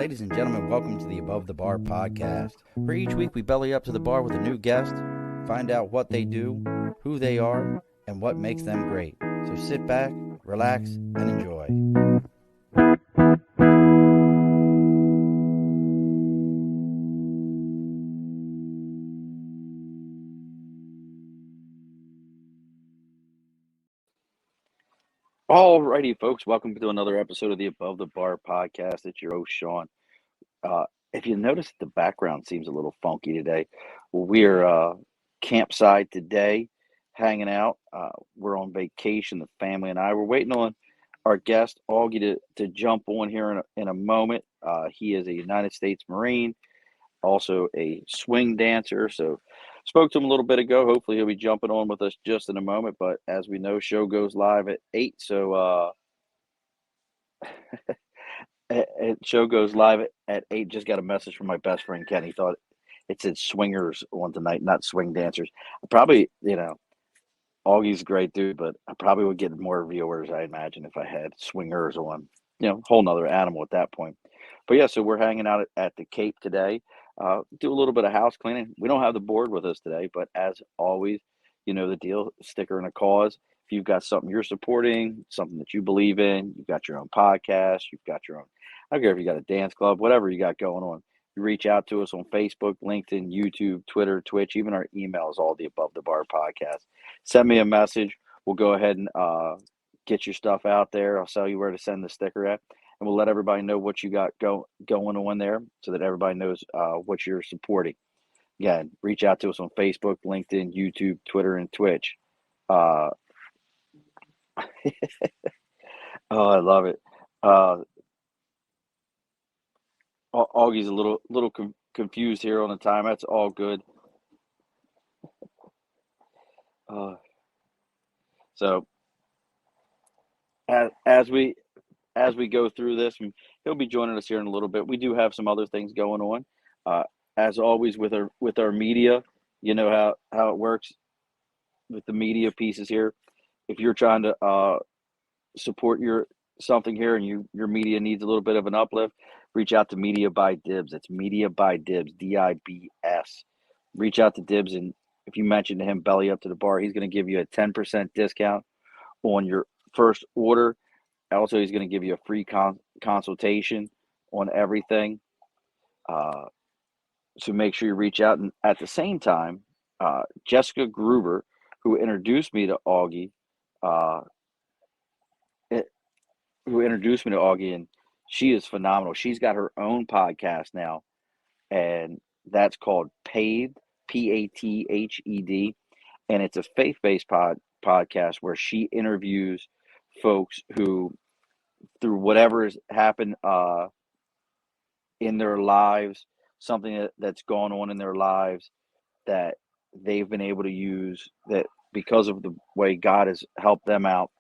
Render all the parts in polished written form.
Ladies and gentlemen, welcome to the Above the Bar podcast, where each week we belly up to the bar with a new guest, find out what they do, who they are, and what makes them great. So sit back, relax, and enjoy. Alrighty, folks, welcome to another episode of the Above the Bar podcast. It's your host, Sean. If you notice, the background seems a little funky today. We're campsite today, hanging out. We're on vacation, the family and I. We're waiting on our guest, Augie, to jump on here in a moment. He is a United States Marine, also a swing dancer. So spoke to him a little bit ago. Hopefully he'll be jumping on with us just in a moment. But as we know, show goes live at 8. So show goes live at 8. Just got a message from my best friend Ken. He thought it said swingers on tonight, not swing dancers. I probably, Augie's a great dude, but I probably would get more viewers, I imagine, if I had swingers on. Whole nother animal at that point. But yeah, so we're hanging out at the Cape today. Do a little bit of house cleaning. We don't have the board with us today, but as always, you know the deal, sticker and a cause. If you've got something you're supporting, something that you believe in, you've got your own podcast, you've got your own, I don't care if you got a dance club, whatever you got going on, you reach out to us on Facebook, LinkedIn, YouTube, Twitter, Twitch, even our email is all the Above the Bar podcast. Send me a message. We'll go ahead and get your stuff out there. I'll tell you where to send the sticker at. And we'll let everybody know what you got going on there so that everybody knows what you're supporting. Again, reach out to us on Facebook, LinkedIn, YouTube, Twitter, and Twitch. Oh, I love it. Augie's a little confused here on the time. That's all good. So as we go through this, and he'll be joining us here in a little bit. We do have some other things going on. As always with our media, you know how it works with the media pieces here. If you're trying to support something here and your media needs a little bit of an uplift, reach out to Media by Dibs. It's Media by Dibs, DIBS. Reach out to Dibs, and if you mention to him belly up to the bar, he's going to give you a 10% discount on your first order. Also, he's going to give you a free consultation on everything. So make sure you reach out. And at the same time, Jessica Gruber, who introduced me to Augie, and she is phenomenal. She's got her own podcast now, and that's called Pathed, Pathed, and it's a faith-based podcast where she interviews folks who, through whatever has happened in their lives, something that's gone on in their lives that they've been able to use, that because of the way God has helped them out,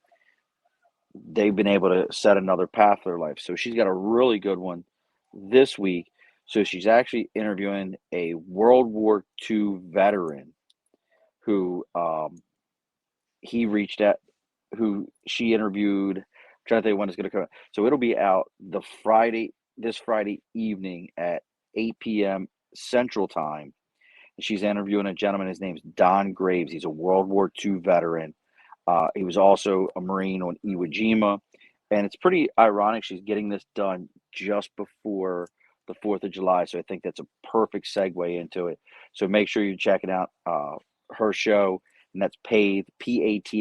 they've been able to set another path for their life. So she's got a really good one this week. So she's actually interviewing a World War II veteran who who she interviewed. I'm trying to think when it's going to come out. So it'll be out this Friday evening at 8 p.m. Central Time. She's interviewing a gentleman. His name's Don Graves. He's a World War II veteran. He was also a Marine on Iwo Jima. And it's pretty ironic she's getting this done just before the 4th of July. So I think that's a perfect segue into it. So make sure you're checking out her show. And that's Pathed, Pathed.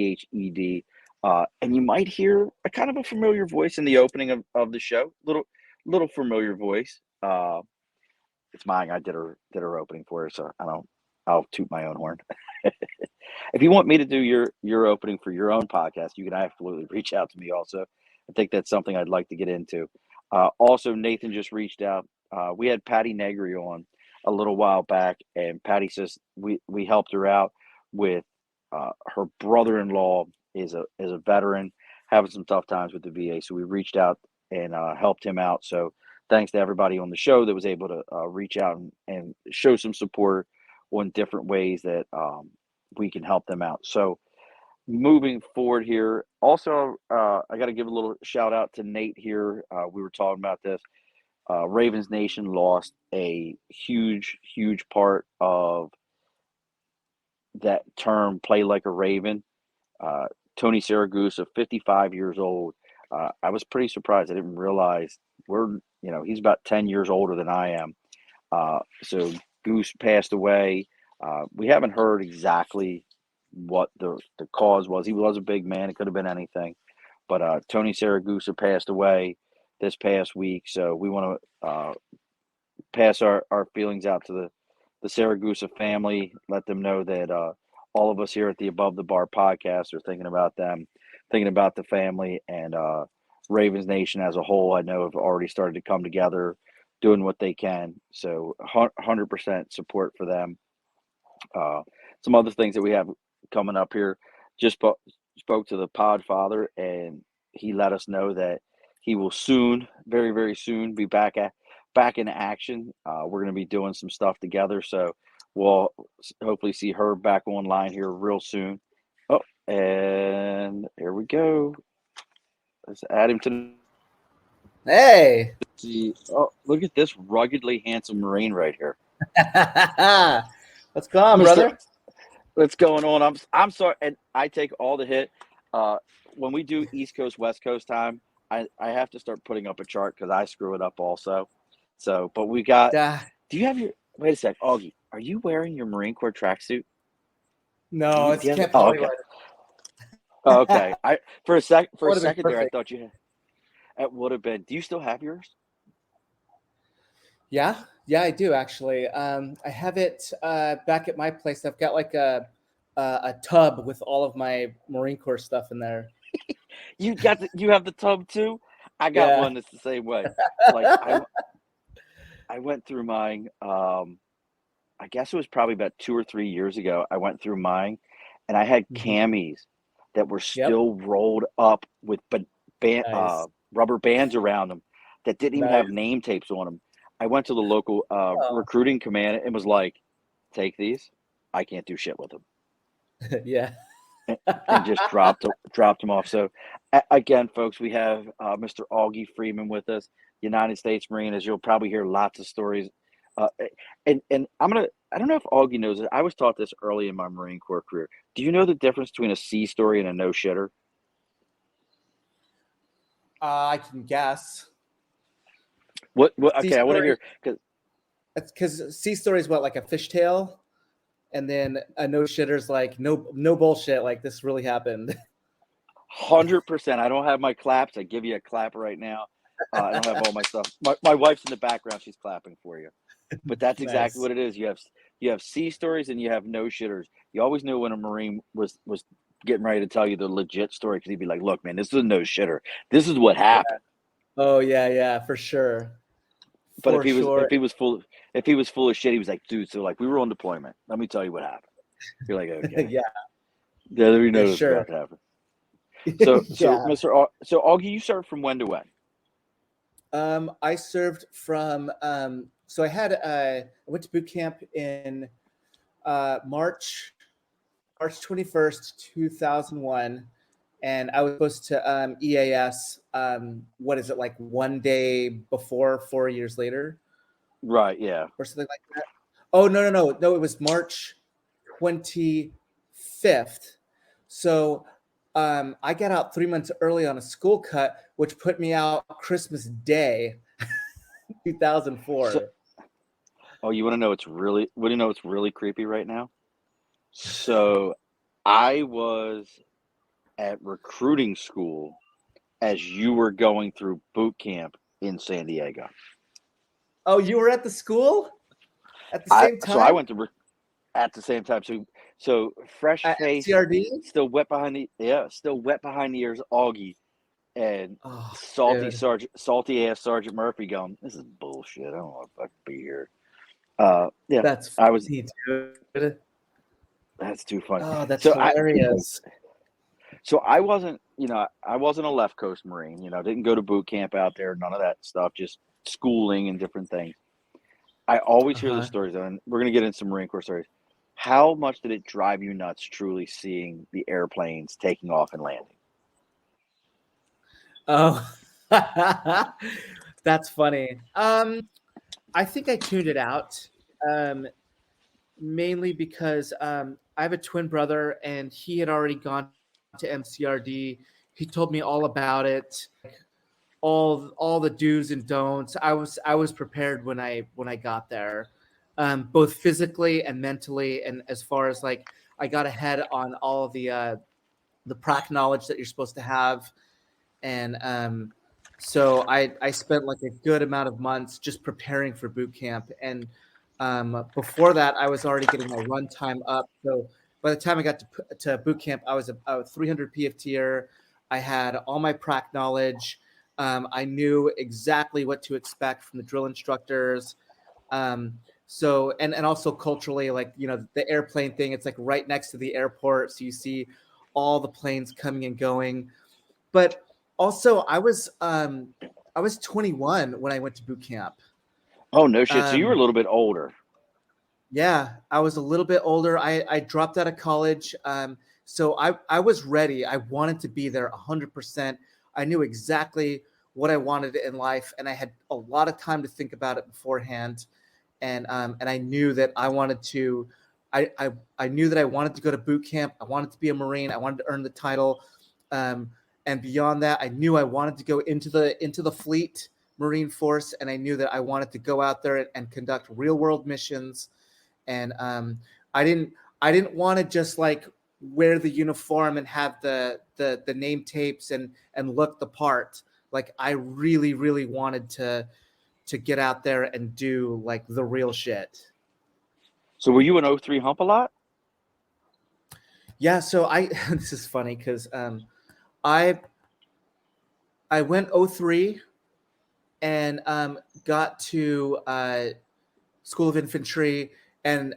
And you might hear a kind of a familiar voice in the opening of the show. Little familiar voice. It's mine. I did her opening for her, so I'll toot my own horn. If you want me to do your opening for your own podcast, you can absolutely reach out to me also. I think that's something I'd like to get into. Also, Nathan just reached out. We had Patty Negri on a little while back, and Patty says we helped her out with her brother-in-law is a veteran having some tough times with the VA, so we reached out and helped him out. So thanks to everybody on the show that was able to reach out and show some support on different ways that we can help them out. So moving forward here, also I got to give a little shout out to Nate here. We were talking about this. Ravens Nation lost a huge, huge part of that term, play like a Raven. Uh, Tony Siragusa, 55 years old. I was pretty surprised. I didn't realize he's about 10 years older than I am. So Goose passed away. We haven't heard exactly what the cause was. He was a big man. It could have been anything. But Tony Siragusa passed away this past week. So we want to pass our feelings out to the Saragusa family. Let them know that all of us here at the Above the Bar podcast are thinking about them, thinking about the family, and Ravens Nation as a whole. I know have already started to come together, doing what they can. So 100% support for them. Some other things that we have coming up here. Just spoke to the pod father, and he let us know that he will soon, very, very soon, be back in action. We're going to be doing some stuff together, so we'll hopefully see her back online here real soon. Oh, and here we go. Let's add him to Hey. see. Oh, look at this ruggedly handsome Marine right here. What's going on, brother? What's going on? I'm sorry, and I take all the hit. When we do East Coast, West Coast time, I have to start putting up a chart because I screw it up also. So, but we got. Do you have your? Wait a sec, Augie. Are you wearing your Marine Corps tracksuit? No, it's Camp Hollywood. Oh, okay. For a second there, I thought you had. It would have been. Do you still have yours? Yeah, I do actually. I have it back at my place. I've got like a tub with all of my Marine Corps stuff in there. You have the tub too? I got one that's the same way. Like I went through mine. I guess it was probably about 2 or 3 years ago. I went through mine, and I had camis that were still rolled up with rubber bands around them that didn't even have name tapes on them. I went to the local recruiting command and was like, "Take these. I can't do shit with them." Yeah. and just dropped them off. So again, folks, we have Mr. Augie Freeman with us, United States Marine, as you'll probably hear lots of stories. And I don't know if Augie knows it. I was taught this early in my Marine Corps career. Do you know the difference between a sea story and a no shitter? I can guess. What okay, I want to hear because sea story is what, like a fishtail, and then a no shitter's like no bullshit, like this really happened. 100%. I don't have my claps. I give you a clap right now. I don't have all my stuff. My wife's in the background. She's clapping for you. But that's exactly what it is. You have sea stories and you have no shitters. You always knew when a Marine was getting ready to tell you the legit story because he'd be like, "Look, man, this is a no shitter. This is what happened." Oh yeah, for sure. But if he was full of shit, he was like, "Dude, so like we were on deployment. Let me tell you what happened." You're like, "Okay, yeah, we know this is about to happen." So so Augie, you served from when to when? I served from so I went to boot camp in March 21st, 2001, and I was supposed to EAS what is it, like 1 day before 4 years later? Right, yeah. Or something like that. Oh no, it was March 25th. So I got out 3 months early on a school cut, which put me out Christmas Day, 2004. You want to know what's really creepy right now? So I was at recruiting school as you were going through boot camp in San Diego. Oh, you were at the school at the same time? So I went to at the same time. So fresh face, CRD? still wet behind the ears, Augie, and salty ass Sergeant Murphy going, "This is bullshit. I don't want to fucking be here." Yeah, that's funny, dude. That's too funny. Oh, that's hilarious. So I wasn't a left coast Marine. Didn't go to boot camp out there. None of that stuff. Just schooling and different things. I always hear the stories, and we're gonna get into some Marine Corps stories. How much did it drive you nuts truly seeing the airplanes taking off and landing? Oh, That's funny. I think I tuned it out, mainly because I have a twin brother, and he had already gone to MCRD. He told me all about it, all the do's and don'ts. I was prepared when I got there, both physically and mentally, and as far as like I got ahead on all the prac knowledge that you're supposed to have, and so I spent like a good amount of months just preparing for boot camp, and before that I was already getting my run time up. So by the time I got to boot camp, I was a 300 PFTer. I had all my prac knowledge. I knew exactly what to expect from the drill instructors. So and also culturally, like the airplane thing, it's like right next to the airport, so you see all the planes coming and going. But also, I was 21 when I went to boot camp. Oh no shit! So you were a Um, little bit older. yeah, I was a little bit older. I dropped out of college, so I was ready. I wanted to be there 100%. I knew exactly what I wanted in life, and I had a lot of time to think about it beforehand. And I knew that I wanted to. I knew that I wanted to go to boot camp. I wanted to be a Marine. I wanted to earn the title. Um, and beyond that, I knew I wanted to go into the fleet Marine Force, and I knew that I wanted to go out there and conduct real world missions. And I didn't I didn't want to just like wear the uniform and have the name tapes and look the part. Like I really wanted to get out there and do like the real shit. So were you an '03 hump a lot? Yeah, so I this is funny because I I went 03 and got to School of Infantry, and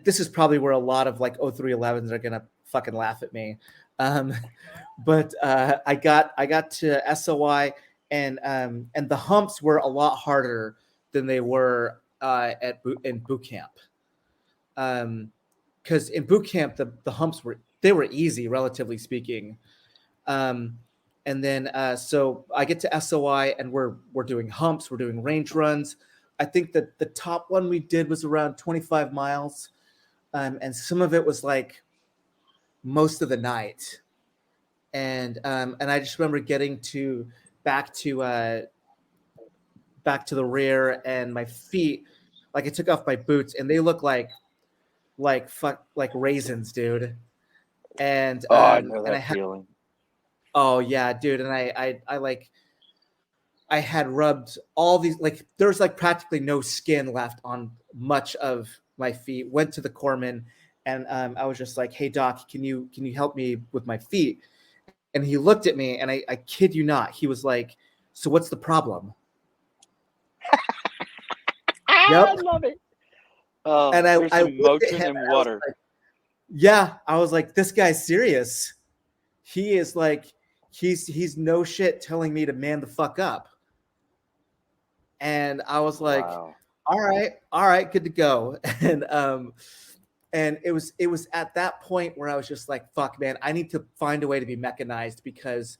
this is probably where a lot of like 0311s are gonna fucking laugh at me. Um, but I got to SOI, and the humps were a lot harder than they were in boot camp. Because in boot camp the humps were easy, relatively speaking. Um, and then so I get to SOI, and we're doing humps, we're doing range runs. I think that the top one we did was around 25 miles, and some of it was like most of the night. And I just remember getting to back to uh, back to the rear, and my feet, like I took off my boots, and they look like fuck like raisins, dude. And Oh, I know and I that had feeling. oh yeah, dude, and I like I had rubbed all these, like there's like practically no skin left on much of my feet. Went to the corpsman, and I was just like, "Hey doc, can you help me with my feet?" And he looked at me, and I kid you not, he was like, "So what's the problem?" Ah, I Yep. love it. Oh, And there's I some looked at motion him, in and I was water. like, "Yeah." I was like, "This guy's serious. He is like, he's no shit telling me to man the fuck up." And I was like, Wow. all right, good to go. And it was at that point where I was just like, fuck, man, I need to find a way to be mechanized, because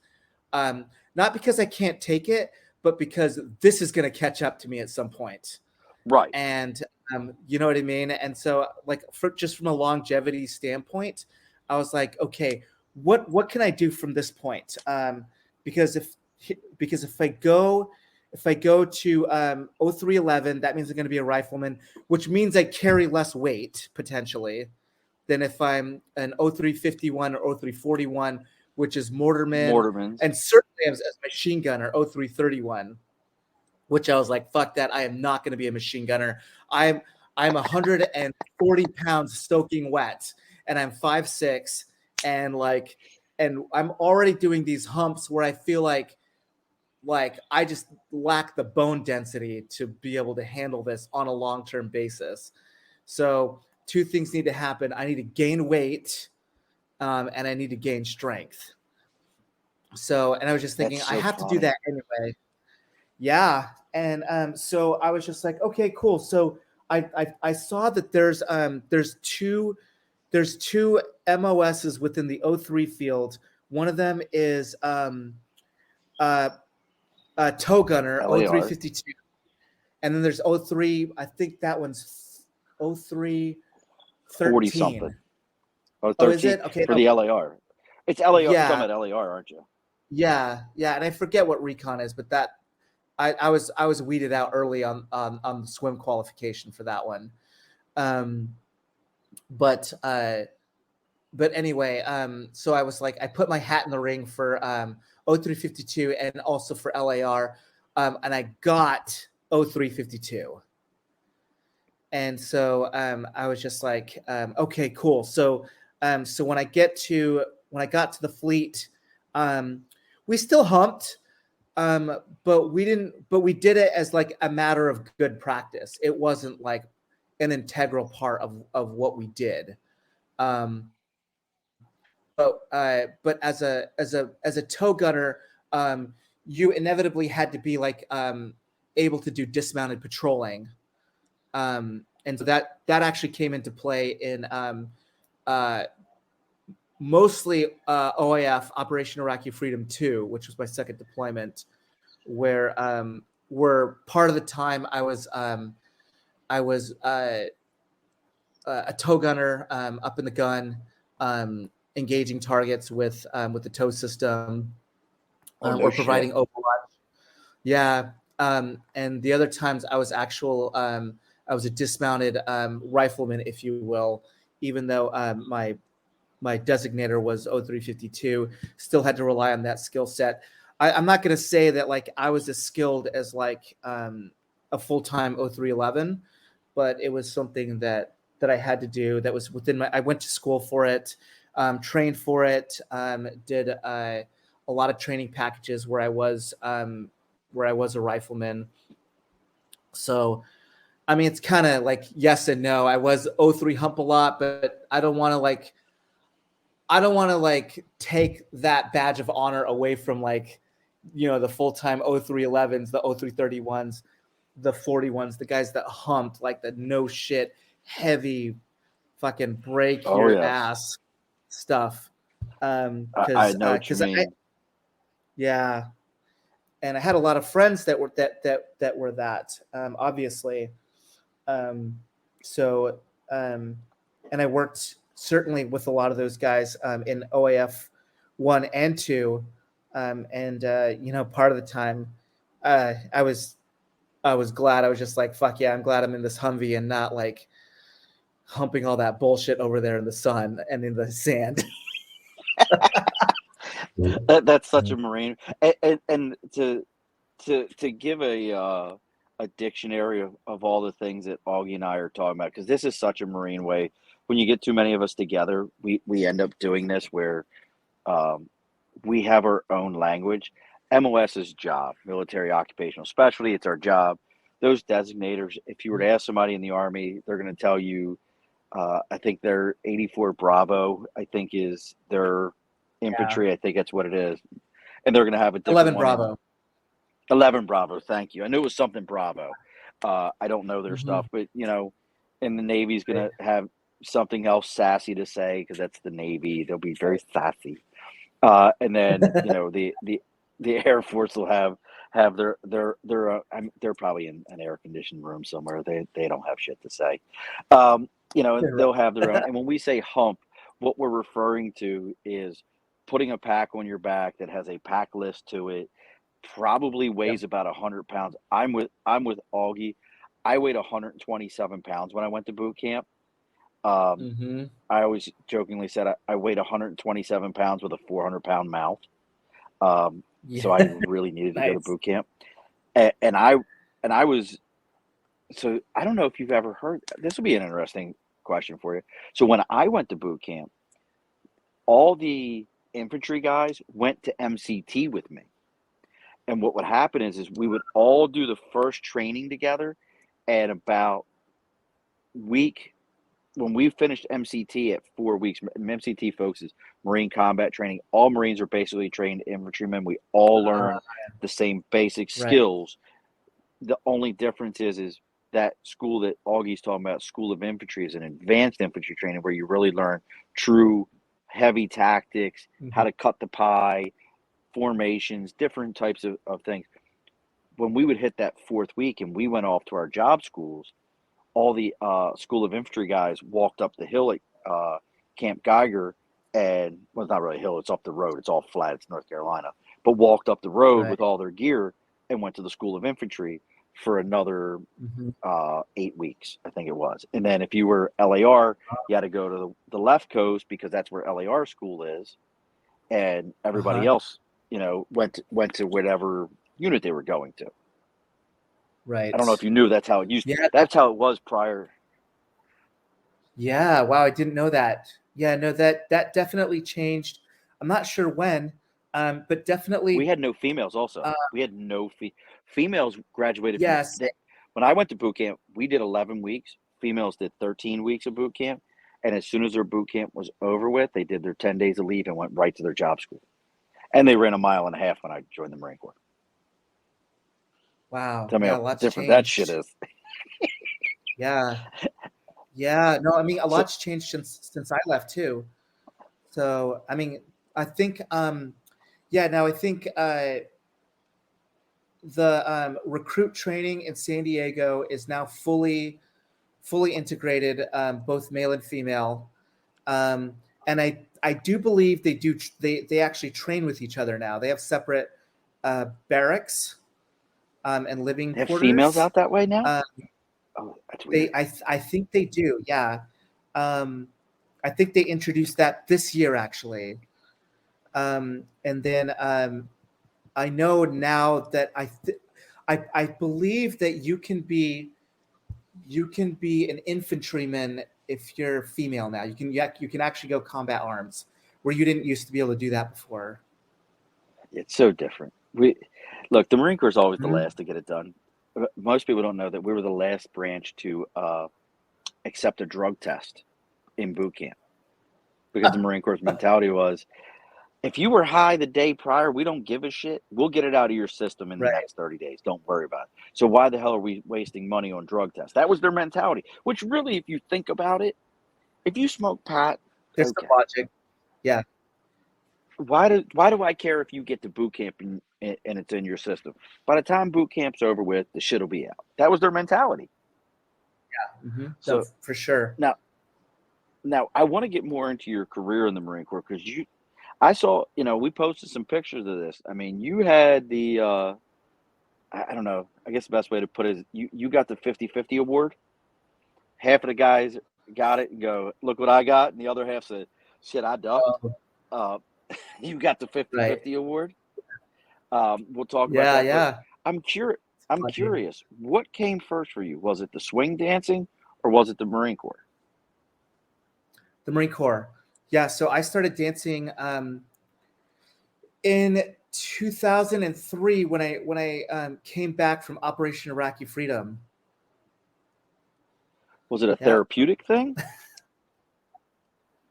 not because I can't take it, but because this is going to catch up to me at some point. Right. And you know what I mean? And so like just from a longevity standpoint, I was like, okay, what can I do from this point? Because if I go to 0311, that means I'm going to be a rifleman, which means I carry less weight potentially than if I'm an 0351 or 0341, which is mortarman, Mortarmans. and certainly as machine gunner 0331, which I was like, fuck that. I am not going to be a machine gunner. I'm 140 pounds soaking wet, and I'm 5'6", and I'm already doing these humps where I feel like I just lack the bone density to be able to handle this on a long-term basis. So two things need to happen. I need to gain weight, and I need to gain strength. So, and I was just thinking, That's I so have to do funny. that anyway. Yeah. And so I was just like, okay, cool. So I saw that there's two MOSs within the O3 field. One of them is uh, Tow Gunner, LAR, 0352. And then there's 03, I think that one's 40 something. 0313. Oh, Oh, is 13 it? Okay, for no. the LAR. It's LAR. You're talking Yeah, about LAR, aren't you? yeah, yeah. And I forget what recon is, but that I was weeded out early on the swim qualification for that one. Um, but anyway, so I was like, I put my hat in the ring for 0352 and also for LAR, and I got 0352. And so I was just like, okay, cool. So when I got to the fleet, we still humped, but we didn't. But we did it as like a matter of good practice. It wasn't like an integral part of what we did. Um, but as a tow gunner, you inevitably had to be like able to do dismounted patrolling, and so that actually came into play in uh, mostly OIF, Operation Iraqi Freedom 2, which was my second deployment, where part of the time I was a tow gunner up in the gun, engaging targets with the tow system, Oh, no or shit. providing overwatch. Yeah, and the other times I was a dismounted rifleman, if you will, even though my designator was 0352, still had to rely on that skill set. I'm not going to say that like I was as skilled as like a full-time 0311, but it was something that I had to do. That was within my. I went to school for it, trained for it, did a lot of training packages where I was a rifleman. So I mean, it's kind of like yes and no. I was 03 hump a lot, but I don't want to like take that badge of honor away from like, the full-time 0311s, the 0331s, the 41s, the guys that humped like the no shit heavy fucking break Oh, your yes. ass stuff. I know what you I mean. yeah, and I had a lot of friends that were that obviously. Um, so and I worked certainly with a lot of those guys in OAF 1 and 2, and part of the time I was glad. I was just like, fuck yeah, I'm glad I'm in this Humvee and not like humping all that bullshit over there in the sun and in the sand. That's such a Marine. And to give a dictionary of all the things that Augie and I are talking about, because this is such a Marine way. When you get too many of us together, we end up doing this where um, we have our own language. MOS is job, military occupational specialty. It's our job. Those designators, if you were to ask somebody in the Army, they're going to tell you, I think they're 84 Bravo, I think is their Yeah, infantry. I think that's what it is. And they're going to have a different 11 one in Bravo. 11 Bravo. Thank you. I knew it was something Bravo. I don't know their Mm-hmm. stuff, but, and the Navy's going to have something else sassy to say because that's the Navy. They'll be very sassy. And then the Air Force will have they're probably in an air conditioned room somewhere. They don't have shit to say. And they'll have their own. And when we say hump, what we're referring to is putting a pack on your back that has a pack list to it. Probably Yep. weighs about 100 pounds. I'm with Augie. I weighed 127 pounds when I went to boot camp. Um, Mm-hmm. I always jokingly said I weighed 127 pounds with a 400-pound mouth. So I Yeah. really needed to go to Nice. boot camp. And I was so I don't know if you've ever heard. This will be an interesting question for you. So when I went to boot camp, all the infantry guys went to MCT with me. And what would happen is we would all do the first training together, and about week when we finished MCT at 4 weeks. MCT focuses Marine combat training. All Marines are basically trained infantrymen. We all learn the same basic Right. skills. The only difference is that school that Augie's talking about, School of Infantry, is an advanced infantry training where you really learn true heavy tactics, how Mm-hmm. to cut the pie, formations, different types of things. when we would hit that fourth week and we went off to our job schools, all the School of Infantry guys walked up the hill at Camp Geiger, and well, it's not really a hill; it's up the road. It's all flat. It's North Carolina, but walked up the road Right. with all their gear and went to the School of Infantry for another 8 weeks, I think it was. And then if you were LAR, you had to go to the left coast because that's where LAR school is, and everybody Uh-huh. else, went to whatever unit they were going to. I Right. don't know if you knew that's how it used. Yeah. That's how it was prior. Yeah. Wow. I didn't know that. Yeah. No, that definitely changed. I'm not sure when, but We definitely. had no females. Also, we had no females graduated from Yes. the. When I went to boot camp, we did 11 weeks. Females did 13 weeks of boot camp, and as soon as their boot camp was over with, they did their 10 days of leave and went right to their job school. And they ran a mile and a half when I joined the Marine Corps. Wow. Tell me Yeah. how A lot's different that shit changed. is. Yeah. Yeah. No, I mean, a So lot's changed since I left too. So, I mean, I think, yeah, now I think the recruit training in San Diego is now fully integrated, both male and female. Um, and I do believe they actually train with each other now. They have separate barracks and living they have females quarters. out that way now. Uh, Oh, that's weird. I think they do. Yeah. Um, I think they introduced that this year actually. And then I know now that I believe that you can be an infantryman if you're female now. You can actually go combat arms where you didn't used to be able to do that before. It's so different. We look. The Marine Corps is always the Mhm. last to get it done. Most people don't know that we were the last branch to accept a drug test in boot camp because the Marine Corps' mentality was if you were high the day prior, we don't give a shit. We'll get it out of your system in the Right. next 30 days. Don't worry about it. So why the hell are we wasting money on drug tests? That was their mentality, which really, if you think about it, if you smoke pot, There's some okay. logic. Yeah. Why do I care if you get to boot camp and it's in your system? By the time boot camp's over with, the shit will be out. That was their mentality. No, So for sure. now now I want to get more into your career in the Marine Corps because I saw, we posted some pictures of this. I mean, you had the, I don't know, I guess the best way to put it is you got the 50-50 award. Half of the guys got it and go, look what I got. And the other half said, shit, I ducked. Oh, Uh, you got the right. 50-50 award. We'll talk about Yeah, that, but yeah. I'm curious. It's I'm funny. curious. What came first for you? Was it the swing dancing or was it the Marine Corps? The Marine Corps. Yeah, so I started dancing in 2003 when I came back from Operation Iraqi Freedom. Was it a Yeah. therapeutic thing?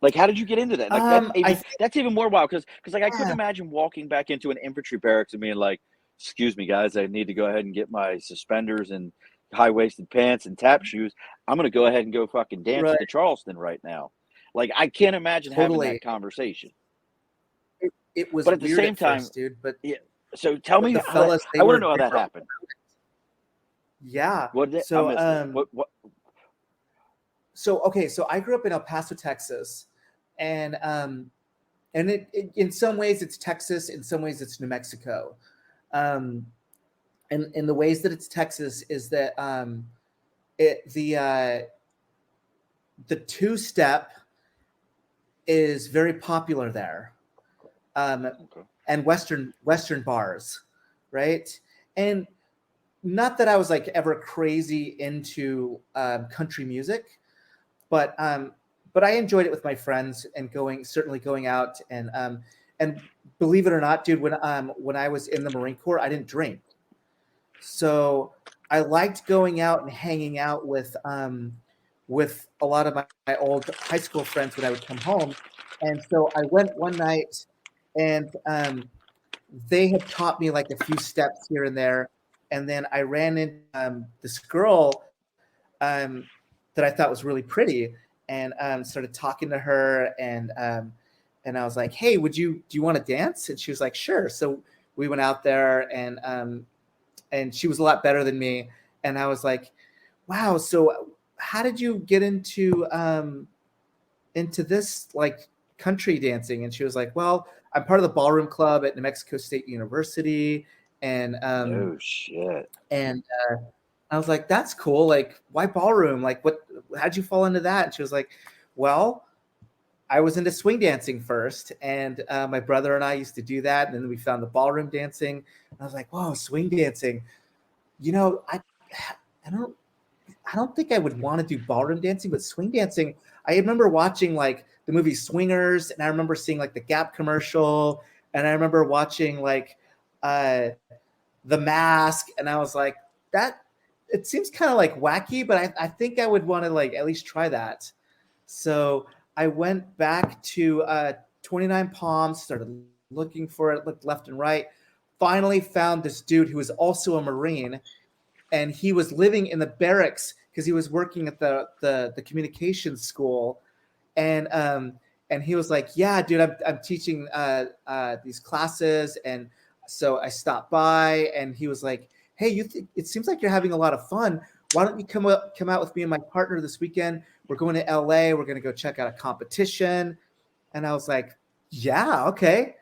Like, how did you get into that? Like, that's I even think, that's even more wild because like I couldn't yeah, imagine walking back into an infantry barracks and being like, "Excuse me, guys, I need to go ahead and get my suspenders and high waisted pants and tap shoes. I'm gonna go ahead and go fucking dance right, at the Charleston right now." Like, I can't imagine having totally. that conversation. It was But at the weird same at time, first, dude. Yeah. So tell But me the how that. fellas, I want to know how they that were happened. yeah. What did I So missed it? What? so okay. So I grew up in El Paso, Texas, and in some ways it's Texas, in some ways it's New Mexico. Um, and in the ways that it's Texas is that it the two step is very popular there. Um, Okay. and Western bars, right? And not that I was like ever crazy into country music, but but I enjoyed it with my friends and certainly going out and believe it or not, dude, when I was in the Marine Corps, I didn't drink, so I liked going out and hanging out with a lot of my old high school friends when I would come home, and so I went one night and they had taught me like a few steps here and there. And then I ran into this girl um, that I thought was really pretty, and started talking to her. And I was like, "Hey, do you want to dance?" And she was like, "Sure." So we went out there, and she was a lot better than me. And I was like, wow, so how did you get into this like country dancing? And she was like, well, I'm part of the ballroom club at New Mexico State University. And No shit. and I was like, that's cool. Like, why ballroom? Like, how'd you fall into that? And she was like, well, I was into swing dancing first, and my brother and I used to do that. And then we found the ballroom dancing. And I was like, whoa, swing dancing. You know, I don't think I would want to do ballroom dancing, but swing dancing. I remember watching like the movie Swingers, and I remember seeing like the Gap commercial, and I remember watching like The Mask, and I was like, that it seems kind of like wacky, but I think I would want to like at least try that. So I went back to 29 Palms, started looking for it, looked left and right, finally found this dude who was also a Marine, and he was living in the barracks because he was working at the communications school, and he was like, yeah, dude, I'm teaching these classes. And so I stopped by, and he was like, hey, it seems like you're having a lot of fun. Why don't you come out with me and my partner this weekend? We're going to LA. We're going to go check out a competition. And I was like, yeah, okay.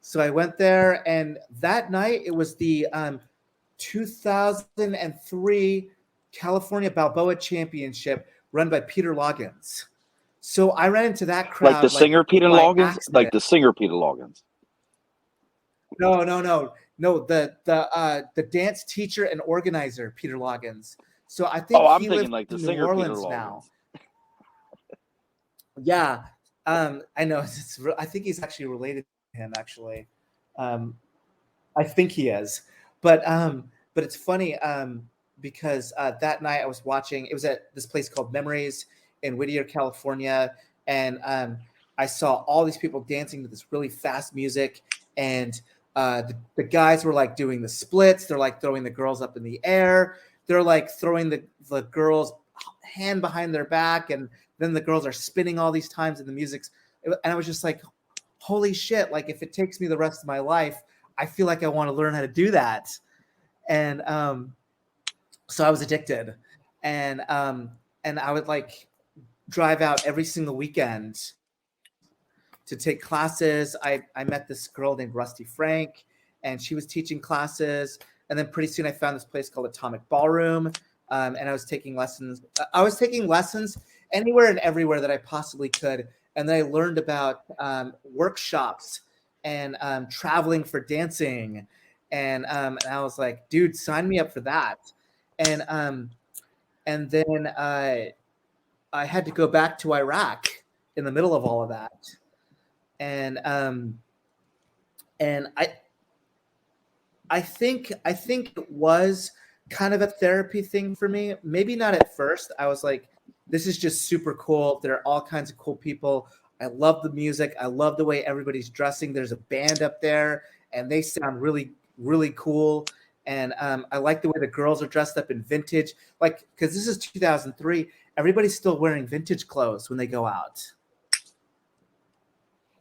So I went there, and that night it was the 2003 California Balboa Championship run by Peter Loggins. So I ran into that crowd. Like the singer Peter by Loggins? accident. Like the singer Peter Loggins. No. The dance teacher and organizer Peter Loggins. So I think I'm he thinking lives like the in New singer Peter Orleans Loggins. now. Yeah, I know. I think he's actually related to him. Actually, I think he is. But it's funny because that night I was watching. It was at this place called Memories in Whittier, California, and I saw all these people dancing to this really fast music, and the guys were like doing the splits. They're like throwing the girls up in the air. They're like throwing the girls' hand behind their back, and then the girls are spinning all these times, and the music's. And I was just like, holy shit! Like, if it takes me the rest of my life, I feel like I want to learn how to do that. And so I was addicted, and I would like drive out every single weekend to take classes. I met this girl named Rusty Frank, and she was teaching classes. And then pretty soon I found this place called Atomic Ballroom, and I was taking lessons. I was taking lessons anywhere and everywhere that I possibly could. And then I learned about workshops and traveling for dancing. And I was like, dude, sign me up for that. And then I had to go back to Iraq in the middle of all of that. And I think it was kind of a therapy thing for me. Maybe not at first. I was like, this is just super cool. There are all kinds of cool people. I love the music. I love the way everybody's dressing. There's a band up there, and they sound really, really cool. And I like the way the girls are dressed up in vintage, like, because this is 2003. Everybody's still wearing vintage clothes when they go out.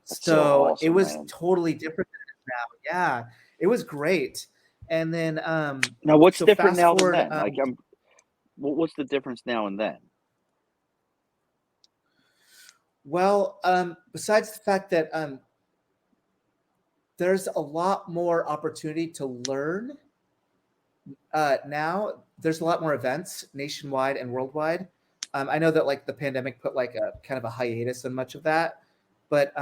So awesome, it was man. totally different now. Yeah, it was great. And then now what's so different fast now forward, than then? Like what's the difference now and then? well, besides the fact that there's a lot more opportunity to learn now. There's a lot more events nationwide and worldwide. I know that like the pandemic put like a kind of a hiatus on much of that, but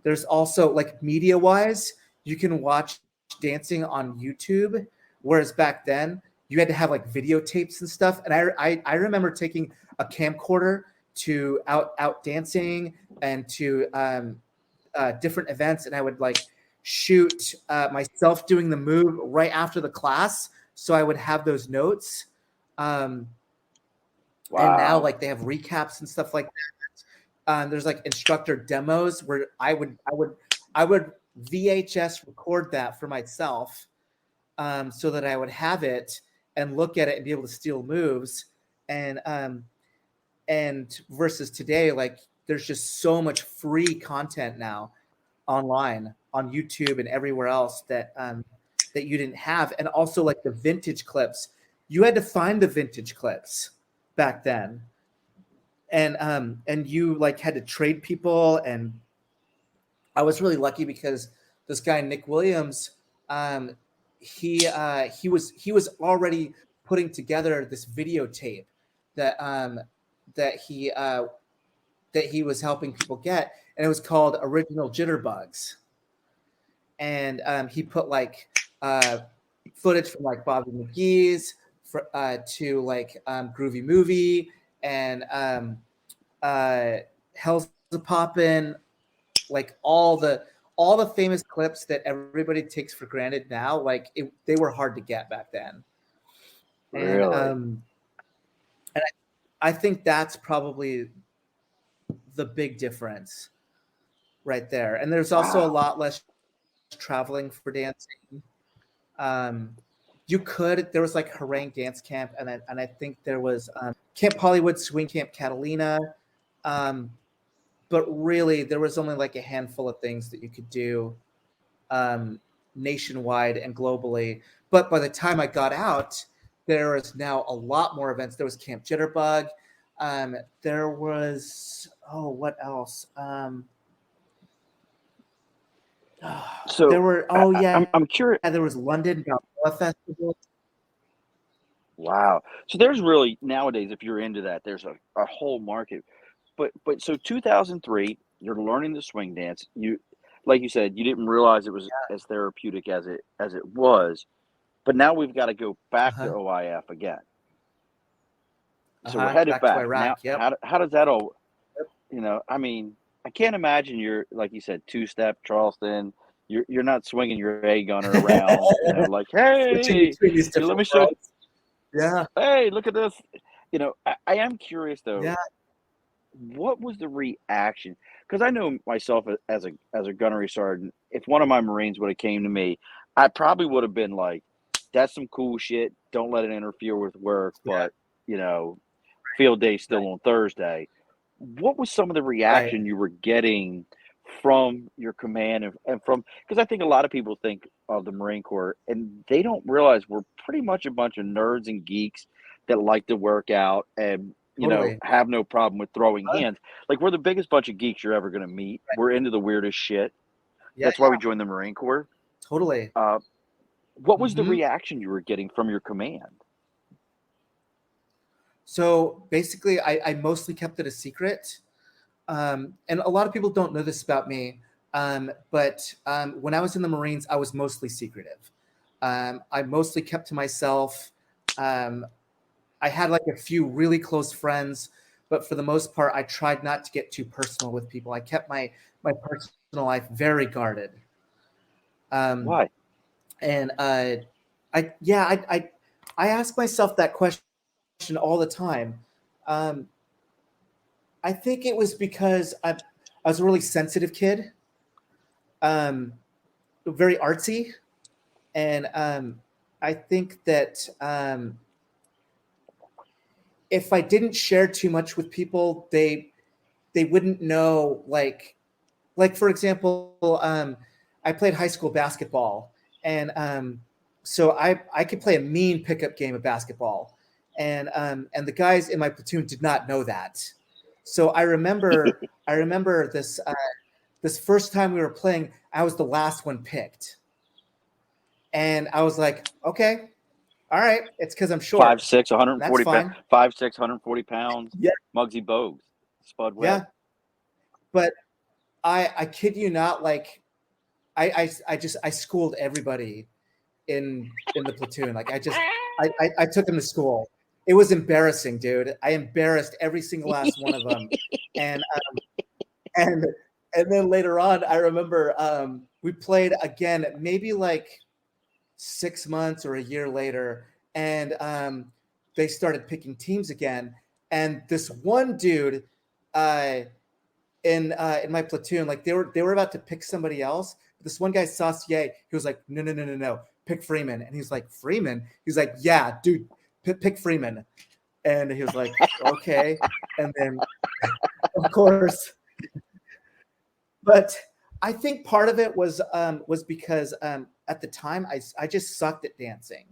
there's also like media wise, you can watch dancing on YouTube, whereas back then you had to have like videotapes and stuff. And I remember taking a camcorder to out dancing and to different events, and I would like shoot myself doing the move right after the class, so I would have those notes. Wow. And now like they have recaps and stuff like that. There's like instructor demos where I would VHS record that for myself, so that I would have it and look at it and be able to steal moves. And versus today, like there's just so much free content now online on YouTube and everywhere else that that you didn't have. And also like the vintage clips, you had to find the vintage clips back then. And you like had to trade people. And I was really lucky because this guy, Nick Williams, he was already putting together this videotape that that he that he was helping people get, and it was called Original Jitterbugs. And he put like footage from like Bobby McGee's to like Groovy Movie and Hell's a Poppin', like all the famous clips that everybody takes for granted now. Like they were hard to get back then. Really? And I think that's probably the big difference right there. And there's also a lot less traveling for dancing. There was like Harangue Dance Camp, and I think there was Camp Hollywood, Swing Camp Catalina. But really, there was only like a handful of things that you could do nationwide and globally. But by the time I got out, there is now a lot more events. There was Camp Jitterbug. There was, what else? So there were, I'm curious. there was London Balboa Festival. Wow. So there's really nowadays, if you're into that, there's a whole market. But so 2003, you're learning the swing dance. You, like you said, you didn't realize it was as therapeutic as it was. But now we've got to go back to OIF again. So we're headed back. Now, how does that all? You know, I mean, I can't imagine you're, like you said, two-step Charleston. You're not swinging your A gunner around. You know, like, hey, let me show. Yeah. Hey, look at this. You know, I am curious though. Yeah. What was the reaction? Because I know myself as a gunnery sergeant, if one of my Marines would have came to me, I probably would have been like, "That's some cool shit. Don't let it interfere with work." But you know, field day still on Thursday. What was some of the reaction you were getting from your command and from? Because I think a lot of people think of the Marine Corps and they don't realize we're pretty much a bunch of nerds and geeks that like to work out and have no problem with throwing hands. Like we're the biggest bunch of geeks you're ever going to meet. We're into the weirdest shit. That's why we joined the Marine Corps. Totally. What was the reaction you were getting from your command? So basically, I mostly kept it a secret. And a lot of people don't know this about me. But when I was in the Marines, I was mostly secretive. I mostly kept to myself. I had like a few really close friends, but for the most part, I tried not to get too personal with people. I kept my personal life very guarded. Why? And I ask myself that question all the time. I think it was because I was a really sensitive kid, very artsy, and I think that if I didn't share too much with people, they wouldn't know. Like for example, I played high school basketball, and so I could play a mean pickup game of basketball, and the guys in my platoon did not know that. So I remember this this first time we were playing, I was the last one picked, and I was like, okay. All right, it's because I'm short. 5'6", 140 pounds. 5'6", 140 pounds. Yeah, Muggsy Bogues, Spud Webb. Yeah, but I kid you not. Like, I schooled everybody in the platoon. Like, I took them to school. It was embarrassing, dude. I embarrassed every single last one of them, and then later on, I remember we played again, maybe like 6 months or a year later, and they started picking teams again. And this one dude in my platoon, like they were about to pick somebody else. This one guy, Saucier, he was like, no, pick Freeman. And he's like, Freeman? He's like, yeah, dude, pick Freeman. And he was like, okay. And then, of course, but I think part of it was because at the time, I just sucked at dancing.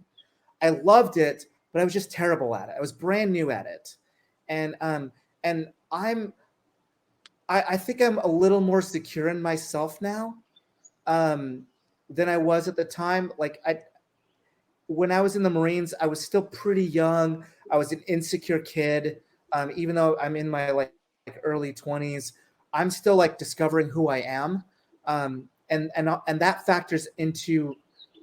I loved it, but I was just terrible at it. I was brand new at it. And I think I'm a little more secure in myself now than I was at the time. Like when I was in the Marines, I was still pretty young. I was an insecure kid. Even though I'm in my like early 20s, I'm still like discovering who I am. And that factors into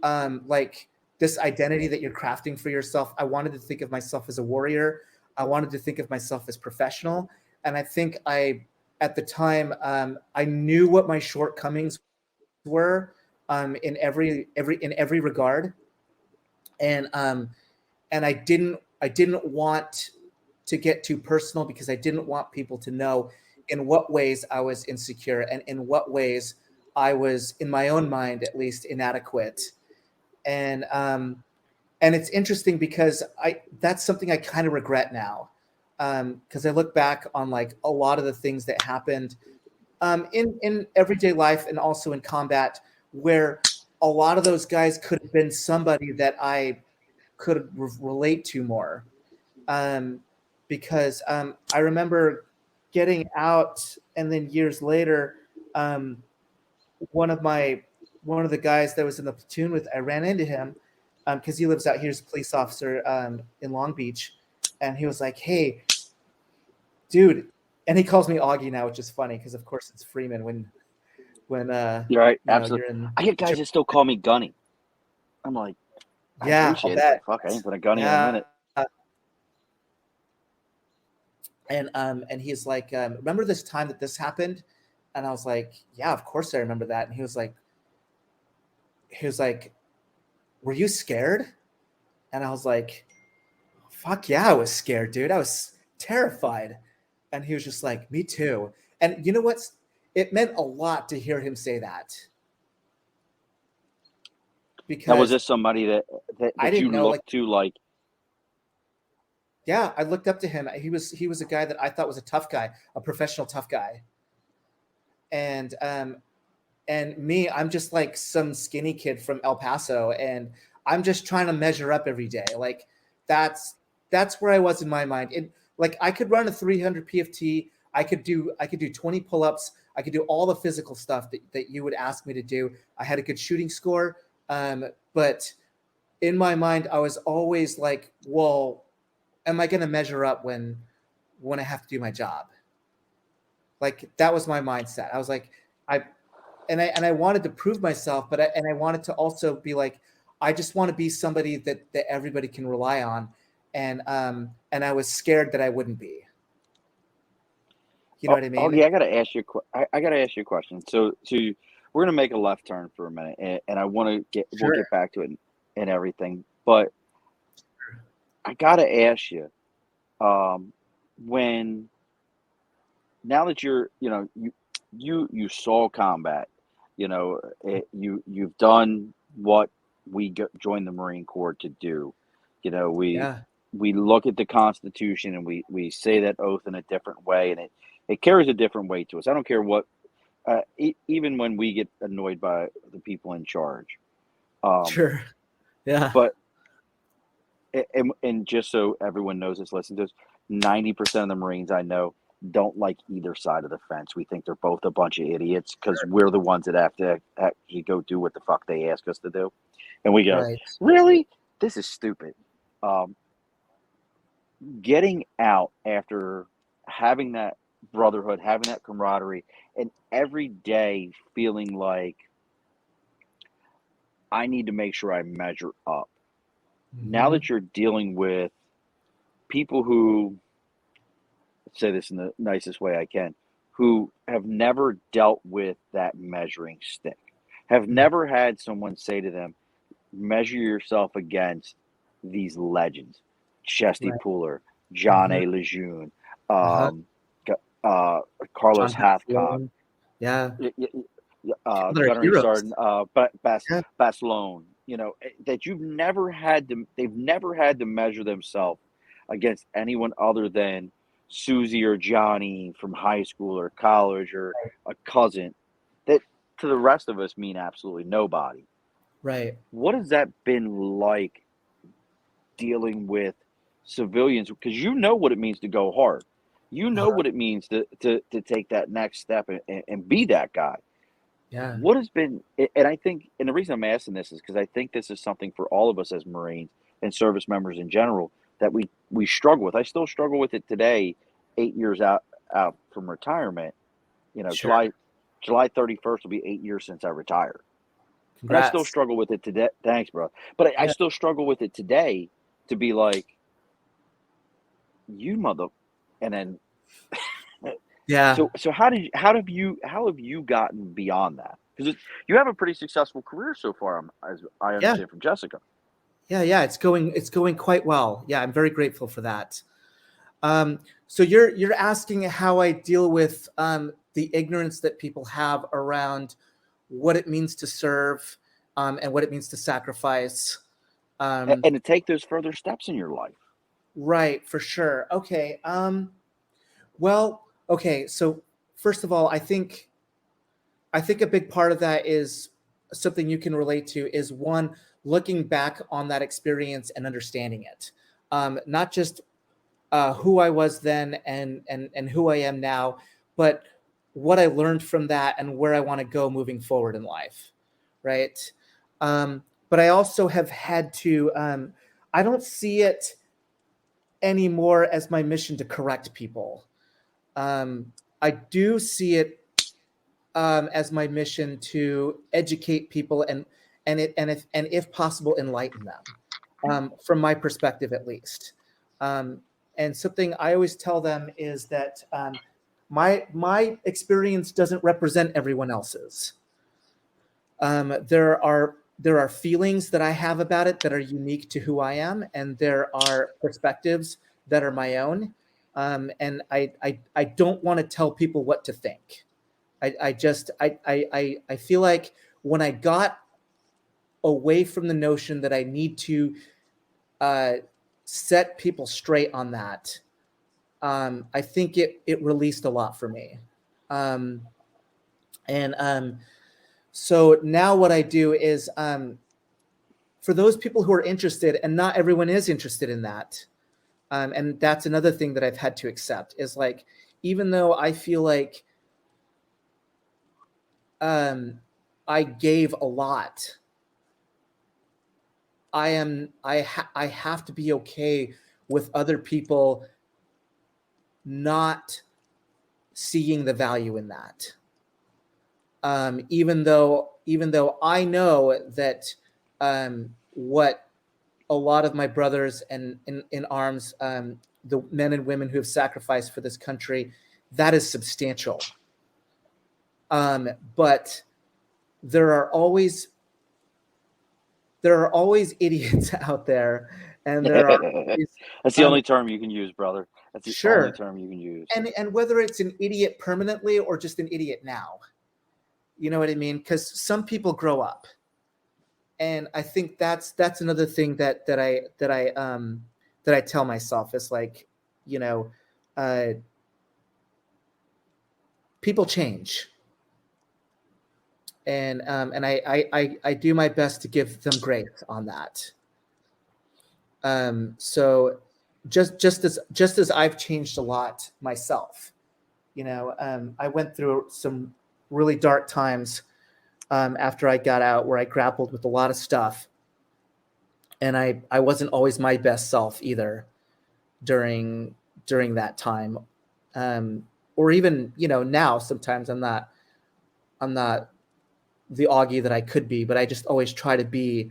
like this identity that you're crafting for yourself. I wanted to think of myself as a warrior. I wanted to think of myself as professional. And I think at the time, I knew what my shortcomings were in every regard. And I didn't want to get too personal because I didn't want people to know in what ways I was insecure and in what ways I was, in my own mind at least, inadequate. And it's interesting because that's something I kind of regret now, because I look back on like a lot of the things that happened in everyday life and also in combat, where a lot of those guys could have been somebody that I could relate to more. Because I remember getting out, and then years later, one of the guys that was in the platoon with, I ran into him because he lives out here as a police officer in Long Beach, and he was like, "Hey, dude," and he calls me Augie now, which is funny because of course it's Freeman when You're right, you know absolutely. you're in. I get guys that still call me Gunny. I'm like, I Yeah, I'll appreciate it, but bet. fuck, I ain't put a Gunny in a Yeah. minute. And he's like, remember this time that this happened? And I was like, yeah, of course I remember that. And he was like, were you scared? And I was like, fuck yeah, I was scared, dude. I was terrified. And he was just like, me too. And you know what? It meant a lot to hear him say that, Now, was because this somebody that I you didn't know, like, looked to, like, yeah, I looked up to him. He was a guy that I thought was a tough guy, a professional tough guy. And me, I'm just like some skinny kid from El Paso, and I'm just trying to measure up every day. Like that's where I was in my mind. And like I could run a 300 PFT, I could do 20 pull-ups, I could do all the physical stuff that you would ask me to do. I had a good shooting score, but in my mind, I was always like, well, am I going to measure up when I have to do my job? Like that was my mindset. I was like, I and I wanted to prove myself, but I wanted to also be like, I just want to be somebody that everybody can rely on, and I was scared that I wouldn't be. You know oh, what I oh mean? yeah, I gotta ask you, I gotta ask you a question. So we're gonna make a left turn for a minute, and I want to we'll Sure. get back to it and everything, but I gotta ask you, um, when now that you're, you saw combat, you've done what joined the Marine Corps to do. You know, Yeah. we look at the Constitution and we say that oath in a different way, and it carries a different weight to us. I don't care what, even when we get annoyed by the people in charge. Um, Sure. Yeah. but and just so everyone knows this, listen to this, 90% of the Marines I know don't like either side of the fence. We think they're both a bunch of idiots because we're the ones that have to actually go do what the fuck they ask us to do. And we go, Right. really? This is stupid. Um, Getting out after having that brotherhood, having that camaraderie, and every day feeling like I need to make sure I measure up. Now Hmm. that you're dealing with people who, say this in the nicest way I can, who have never dealt with that measuring stick, have never had someone say to them, measure yourself against these legends, Chesty Right. Puller, John Hmm. A. Lejeune, Uh-huh. um, uh, Carlos John Hathcock, Hathaway. Yeah. People that are Gunnery heroes. Sergeant Yeah. Baslone, that they've never had to measure themselves against anyone other than Susie or Johnny from high school or college or a cousin that to the rest of us mean absolutely nobody. Right. What has that been like dealing with civilians? Because you know what it means to go hard. You know Uh-huh. what it means to take that next step and be that guy. Yeah. What has been, and I think, and the reason I'm asking this is because I think this is something for all of us as Marines and service members in general that we struggle with. I still struggle with it today, 8 years out from retirement. You know, Sure. July 31st will be 8 years since I retired, and I still Congrats. struggle with it today. Thanks, bro. But I Yeah. still struggle with it today to be like, you mother, and then Yeah. so how have you gotten beyond that? Because you have a pretty successful career so far, as I Yeah. understand from Jessica. Yeah. Yeah. It's going quite well. Yeah. I'm very grateful for that. Um, so you're asking how I deal with the ignorance that people have around what it means to serve, and what it means to sacrifice. Um, And to take those further steps in your life. right, for sure. Okay. Well, okay. So first of all, I think a big part of that is something you can relate to is one, looking back on that experience and understanding it. Not just who I was then and who I am now, but what I learned from that and where I want to go moving forward in life, right? But I also have had to. I don't see it anymore as my mission to correct people. Um, I do see it as my mission to educate people and if possible enlighten them, from my perspective at least. Um, and something I always tell them is that my experience doesn't represent everyone else's. There are feelings that I have about it that are unique to who I am, and there are perspectives that are my own. And I don't want to tell people what to think. I just I feel like when I got away from the notion that I need to uh, set people straight on that, I think it released a lot for me. Um, and so now what I do is, for those people who are interested, and not everyone is interested in that, and that's another thing that I've had to accept is like, even though I feel like um, I gave a lot, I have to be okay with other people not seeing the value in that. Even though I know that what a lot of my brothers and in arms, the men and women who have sacrificed for this country, that is substantial. But there are always there are always idiots out there, and there are always, That's the um, only term you can use, brother. That's the only sure, term you can use. and whether it's an idiot permanently or just an idiot now, you know what I mean? Because some people grow up, and I think that's another thing that I tell myself is like, you know, uh, people change, and I do my best to give them grace on that. So just as I've changed a lot myself, I went through some really dark times after I got out, where I grappled with a lot of stuff, and I wasn't always my best self either during that time, or even now sometimes I'm not the Augie that I could be, but I just always try to be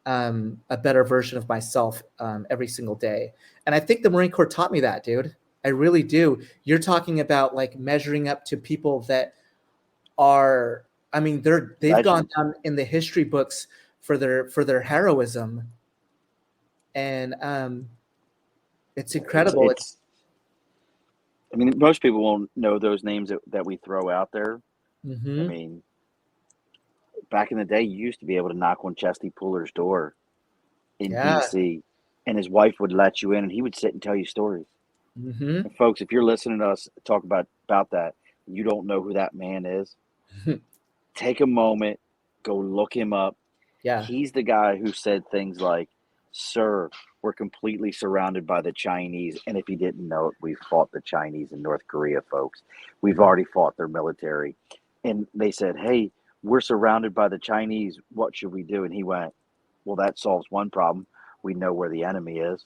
a better version of myself every single day. And I think the Marine Corps taught me that, dude. I really do. You're talking about like measuring up to people that are, I mean, they've gone Legends. down in the history books for their heroism, and it's incredible. It's It's. I mean, most people won't know those names that we throw out there. I hmm mean, back in the day, you used to be able to knock on Chesty Puller's door in yeah. DC, and his wife would let you in, and he would sit and tell you stories. hmm And folks, if you're listening to us talk about that, you don't know who that man is. Take a moment, go look him up. Yeah. He's the guy who said things like, "Sir, we're completely surrounded by the Chinese, and if you didn't know it, we fought the Chinese in North Korea, folks. We've already fought their military." And they said, "Hey, we're surrounded by the Chinese. What should we do?" And he went, "Well, that solves one problem. We know where the enemy is."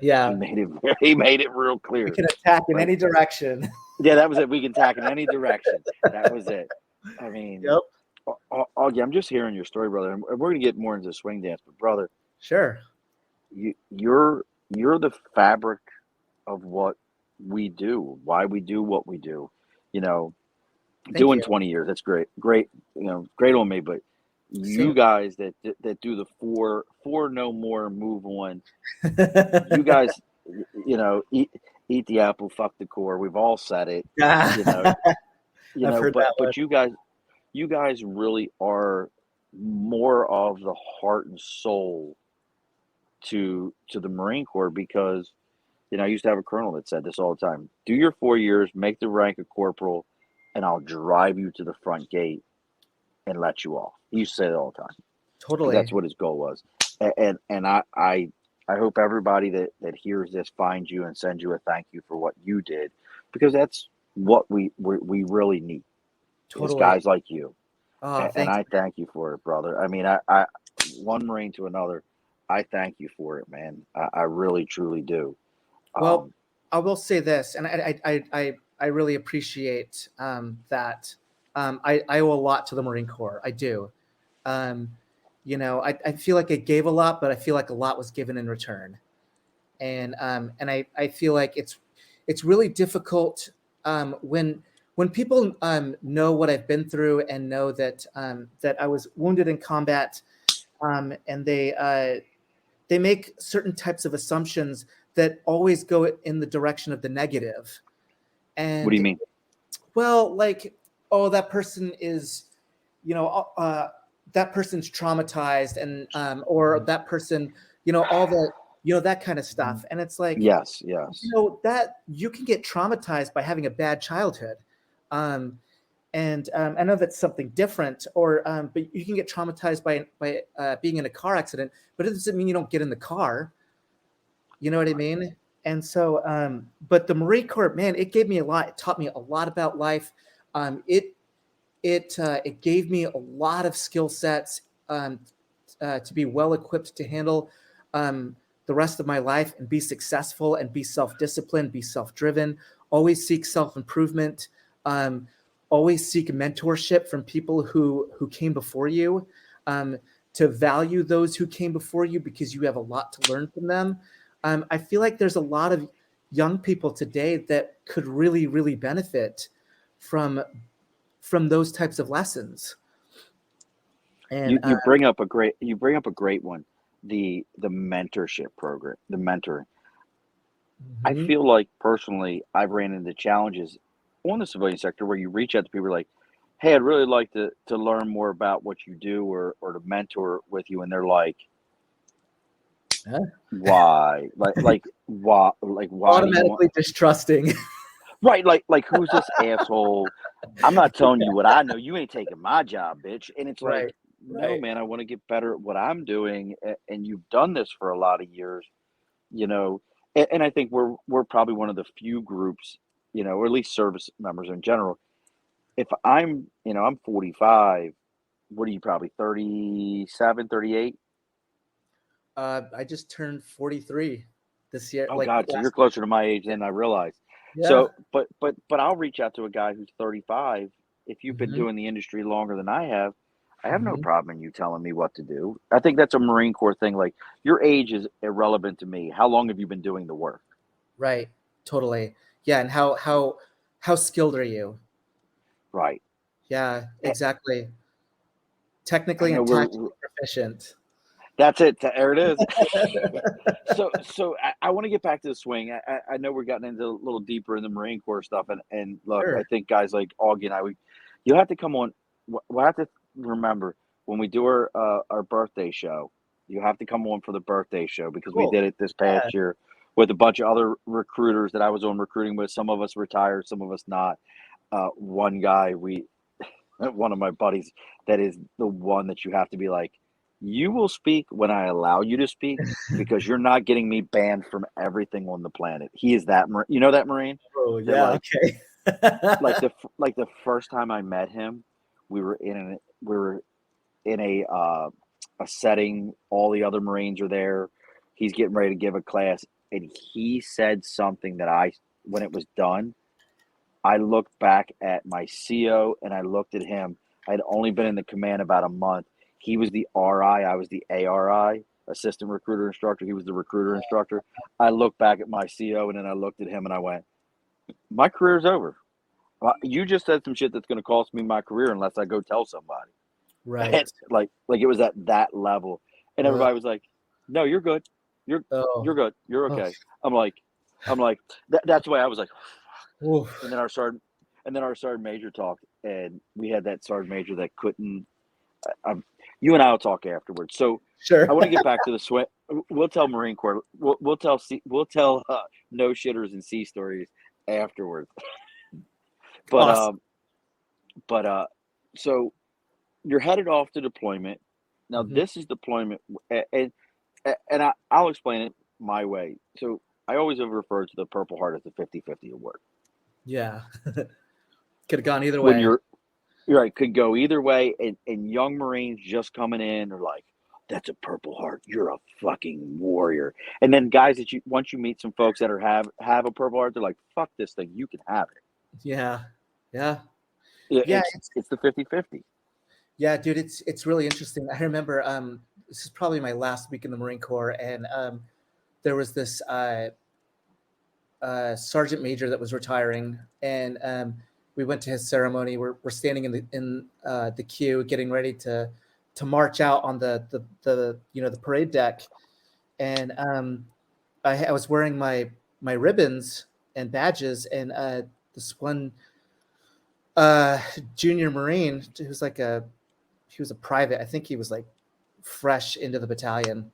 He Yeah. made it he made it real We clear. can attack in Like, any direction. yeah, that was it. We can tack in any direction. That was it. I mean, Yep. Augie, I'm just hearing your story, brother, and we're gonna get more into swing dance, but brother, Sure. you're the fabric of what we do, why we do what we do. You know, Thank doing you. 20 years, that's great, great. You know, great on me. But you Same. guys that do the four no more, move on. You guys, you know, eat the apple, fuck the core. We've all said it. You know, I've heard but that one. you guys really are more of the heart and soul to the Marine Corps, because I used to have a colonel that said this all the time: do your 4 years, make the rank of corporal, and I'll drive you to the front gate and let you off. He used to say that all the time because Totally. that's what his goal was. And I hope everybody that hears this finds you and sends you a thank you for what you did, because that's what we really need, is Totally. guys like you. Oh, And thank I you. thank you for it, brother. I mean, I one Marine to another, I thank you for it, man. I really truly do. Well, Um, I will say this, and I really appreciate that. I owe a lot to the Marine Corps. I do. Um, I feel like I gave a lot, but I feel like a lot was given in return. And I feel like it's really difficult when people know what I've been through and know that I was wounded in combat, and they make certain types of assumptions that always go in the direction of the negative. what do you And mean? well, like, oh, that person is, that person's traumatized, and or that person, all the, that kind of stuff. And it's like, Yes, yes. that you can get traumatized by having a bad childhood. Um, and I know that's something different, or but you can get traumatized by being in a car accident, but it doesn't mean you don't get in the car. You know what I mean? And so, but the Marine Corps, man, it gave me a lot. It taught me a lot about life. It gave me a lot of skill sets, to be well equipped to handle the rest of my life and be successful and be self-disciplined, be self-driven, always seek self-improvement, um, always seek mentorship from people who came before you, to value those who came before you, because you have a lot to learn from them. I feel like there's a lot of young people today that could really, really benefit from those types of lessons. And You bring up a great one. The mentorship program, the mentoring. I mhm. feel like personally, I've ran into challenges on the civilian sector where you reach out to people like, "Hey, I'd really like to learn more about what you do, or to mentor with you," and they're like, Huh? "Why? Why do you want?" Automatically distrusting. Right, like who's this asshole? I'm not telling you what I know. You ain't taking my job, bitch. And it's like, Right, no, right. man, I want to get better at what I'm doing, and you've done this for a lot of years, you know. And I think we're probably one of the few groups, or at least service members in general. If I'm 45, what are you, probably 37, 38? I just turned 43 this year, Oh like God, so you're last closer to my age year. than I realize. Yeah. So, but I'll reach out to a guy who's 35. If you've been Hmm. doing the industry longer than I have no Hmm. problem in you telling me what to do. I think that's a Marine Corps thing. Like, your age is irrelevant to me. How long have you been doing the work? Right. Totally. Yeah. And how skilled are you? Right. Yeah, I exactly. I Technically know and we're tactically proficient. that's it. There it is. So I want to get back to the swing. I know we're getting into a little deeper in the Marine Corps stuff, and look, Sure. I think guys like Augie and you have to come on. We'll have to remember when we do our birthday show. You have to come on for the birthday show, because we Cool. did it this Yeah. past year with a bunch of other recruiters that I was on recruiting with. Some of us retired, some of us not. One guy, one of my buddies, that is the one that you have to be like, You will speak when I allow you to speak because you're not getting me banned from everything on the planet. He is that you know that Marine Oh that yeah, okay. like the first time I met him, we were in a setting. All the other Marines are there. He's getting ready to give a class, and he said something that when it was done, I looked back at my CO and I looked at him. I had only been in the command about a month. He was the RI, I was the ARI, assistant recruiter instructor. He was the recruiter instructor. I looked back at my CO and then I looked at him and I went, my career's over. You just said some shit that's going to cost me my career unless I go tell somebody. And Right. like it was at that level. And Ugh. everybody was like, no, you're good. You're Oh. good. You're Oh. okay. I'm like, that's why I was like, Oof. and then our sergeant major talked, and we had that sergeant major that couldn't. You and I will talk afterwards. So I Sure. want to get back to the sweat. We'll tell Marine Corps. We'll tell no shitters and sea stories afterwards. But Awesome. but so you're headed off to deployment. Now Mhm. this is deployment, I'll explain it my way. So I always have referred to the Purple Heart as the 50-50 award. Yeah. Could have gone either When way. you're right, could go either way, and young Marines just coming in are like, "That's a Purple Heart. You're a fucking warrior." And then guys that you once you meet some folks that have a Purple Heart, they're like, "Fuck this thing. You can have it." Yeah. Yeah. Yeah, Yeah. it's the 50-50. Yeah, dude, it's really interesting. I remember this is probably my last week in the Marine Corps, and there was this sergeant major that was retiring, and we went to his ceremony. We're standing in the queue, getting ready to march out on the the parade deck, and I was wearing my ribbons and badges, and this one uh, junior Marine who's like he was a private. I think he was like fresh into the battalion,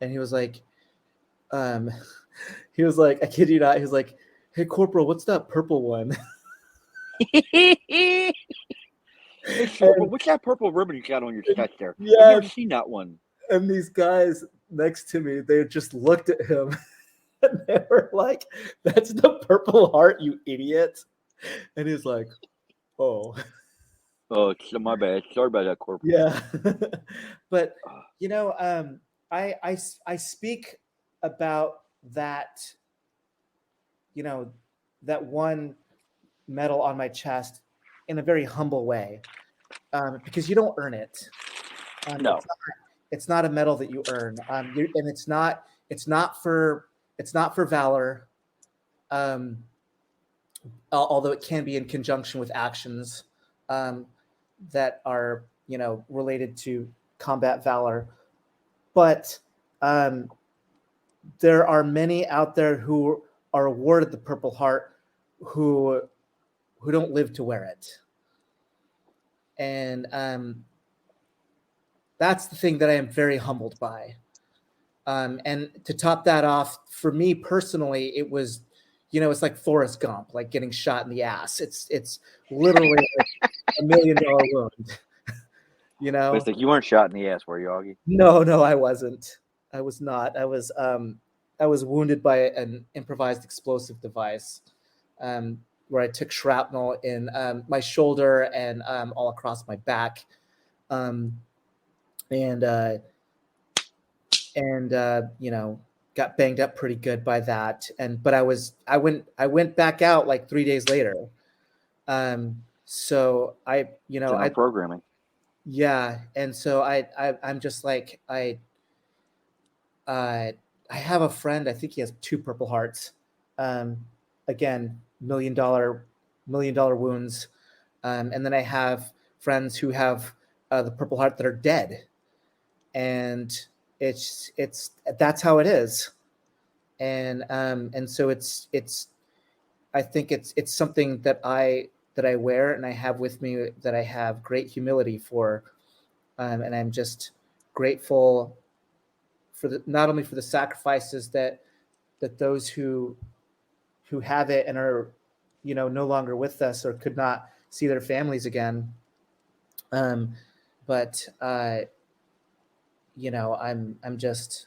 and he was like, um, he was like, I kid you not, he was like, "Hey, Corporal, what's that purple one?" Hey, Corporal, And what's that purple ribbon you got on your chest there? I've yeah, never seen that one. and these guys next to me, they just looked at him and they were like, "That's the Purple Heart, you idiot!" And he's like, "Oh, Oh, my bad. Sorry about that, Corporal. yeah." But you know, I speak about that, you know, that one medal on my chest in a very humble way, because you don't earn it. No, It's not a medal that you earn, and it's not for valor, um, although it can be in conjunction with actions um, that are related to combat valor. But um, there are many out there who are awarded the Purple Heart who don't live to wear it, and that's the thing that I am very humbled by. And to top that off, for me personally, it was, it's like Forrest Gump, like getting shot in the ass. It's literally like $1 million wound. You but it's know? like you weren't shot in the ass, were you, Augie? No, I wasn't. I was not. I was wounded by an improvised explosive device, where I took shrapnel in my shoulder and all across my back, um, and got banged up pretty good by that. And but I went back out like 3 days later. So General programming. yeah, and so I'm just like uh, I have a friend. I think he has 2 Purple Hearts. Um, again, million dollar wounds. And then I have friends who have the Purple Heart that are dead, and it's that's how it is. And so it's I think it's something that I wear and I have with me, that I have great humility for, and I'm just grateful for not only for the sacrifices that those who have it and are no longer with us or could not see their families again, um, but I'm just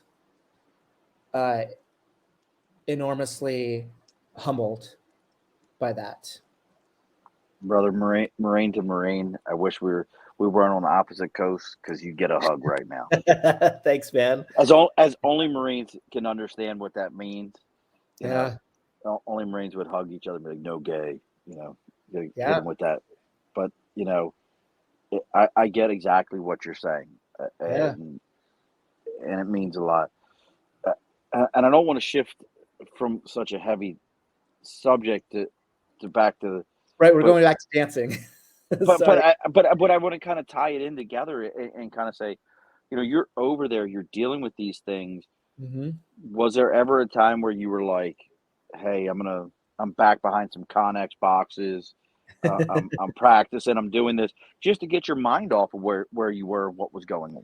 uh, enormously humbled by that. Brother, Marine to Marine. I wish we weren't on the opposite coast because you get a hug right now. Thanks, man. As only Marines can understand what that means. You know, Yeah, only Marines would hug each other and be like, "No gay." Hit yeah, them with that. But I get exactly what you're saying, yeah. and it means a lot. Uh, and I don't want to shift from such a heavy subject to back to, Right, we're but going back to dancing. but Sorry. but I want to kind of tie it in together and kind of say, you're over there, you're dealing with these things. Hmm. Was there ever a time where you were like, "Hey, I'm back behind some Connex boxes. I'm practicing. I'm doing this just to get your mind off of where you were, what was going on."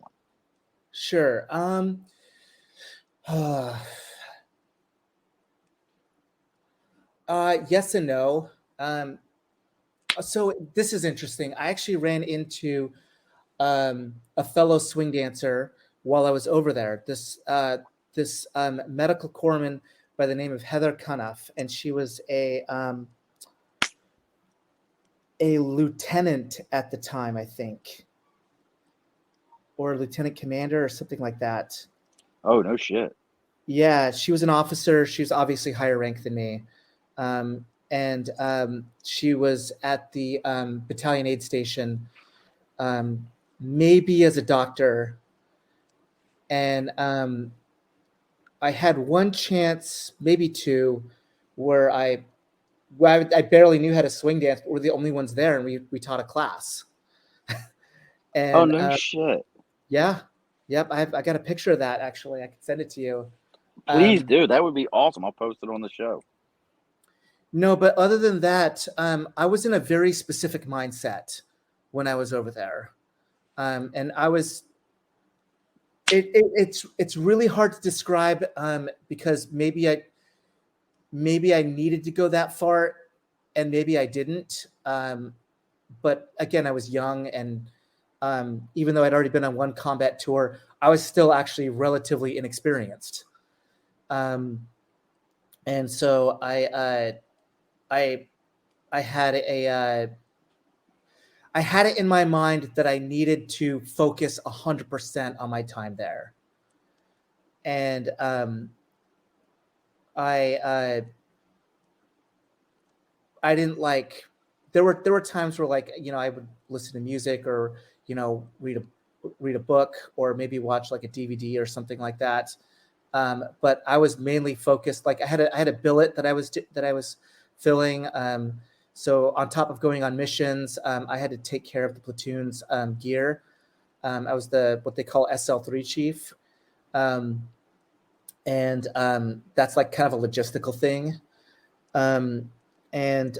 Sure. Yes and no. Um, so this is interesting. I actually ran into a fellow swing dancer while I was over there. This medical corpsman by the name of Heather Cunoff, and she was a lieutenant at the time, I think, or a lieutenant commander or something like that. Oh, no shit. Yeah, she was an officer. She was obviously higher rank than me. And she was at the battalion aid station, maybe as a doctor. And I had one chance, maybe two, where I barely knew how to swing dance, but we're the only ones there, and we taught a class. Oh, And no shit. yeah, yep, I got a picture of that actually. I can send it to you. Please Um, do. That would be awesome. I'll post it on the show. no, but other than that, I was in a very specific mindset when I was over there, and I was. It's really hard to describe because maybe I needed to go that far, and maybe I didn't. But again, I was young, and even though I'd already been on one combat tour, I was still actually relatively inexperienced. Um, and so I I had I had it in my mind that I needed to focus 100% on my time there, and I I didn't like. There were times where I would listen to music or read a book or maybe watch like a DVD or something like that. But I was mainly focused. Like I had a billet that I was filling. So on top of going on missions, I had to take care of the platoon's gear. I was the what they call SL3 chief, um, and that's like kind of a logistical thing. Um, and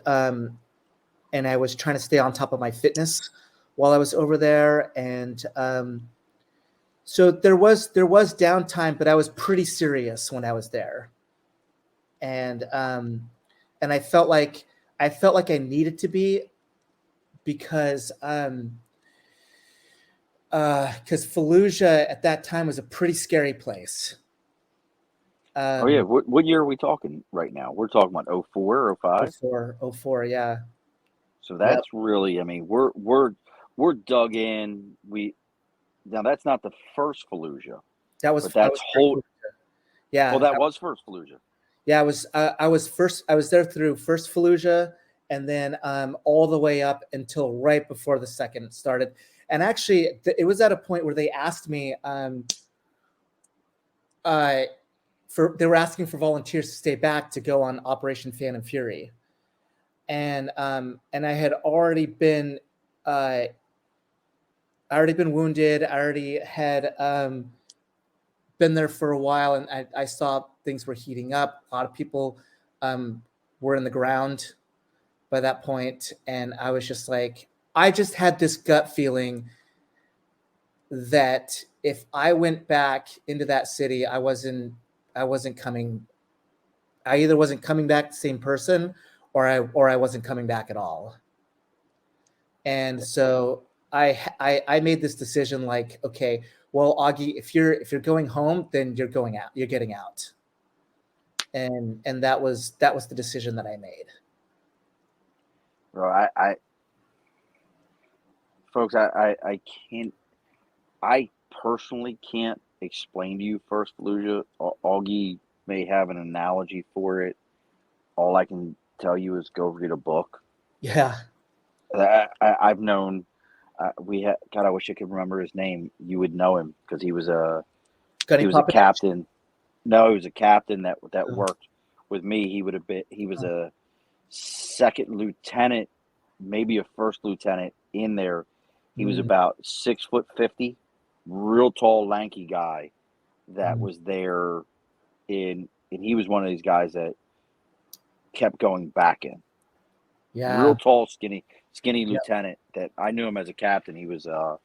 and I was trying to stay on top of my fitness while I was over there, and so there was downtime, but I was pretty serious when I was there, and I felt like I needed to be because Fallujah at that time was a pretty scary place. Oh, yeah. Um, What year are we talking right now? We're talking about 04 or 05. 04, yeah, So yep. that's really, I mean, we're dug in. Now that's not the first Fallujah, but I that's was first. whole. Oh, Yeah, that was first Fallujah. yeah. I was first. I was there through first Fallujah, and then all the way up until right before the second started. And actually, it was at a point where they asked me, uh, they were asking for volunteers to stay back to go on Operation Fan and Fury, and I had uh, already been wounded. I already had been there for a while, and I saw things were heating up. A lot of people were in the ground by that point, and I was just like, I just had this gut feeling that if I went back into that city, I wasn't coming. I either wasn't coming back the same person, or I wasn't coming back at all. And so I made this decision like, okay, well, Augie, if you're going home, then you're going out. You're getting out. And that was the decision that I made. Bro, folks, I can't. I personally can't explain to you First Fallujah. Augie may have an analogy for it. All I can tell you is go read a book. Yeah. I've known. God, I wish I could remember his name. You would know him because he was a captain. No, he was a captain that worked with me. He was a second lieutenant, maybe a first lieutenant in there. He was about 6'50", real tall, lanky guy that was there and he was one of these guys that kept going back in. Yeah. Real tall, skinny lieutenant that I knew him as a captain. He was our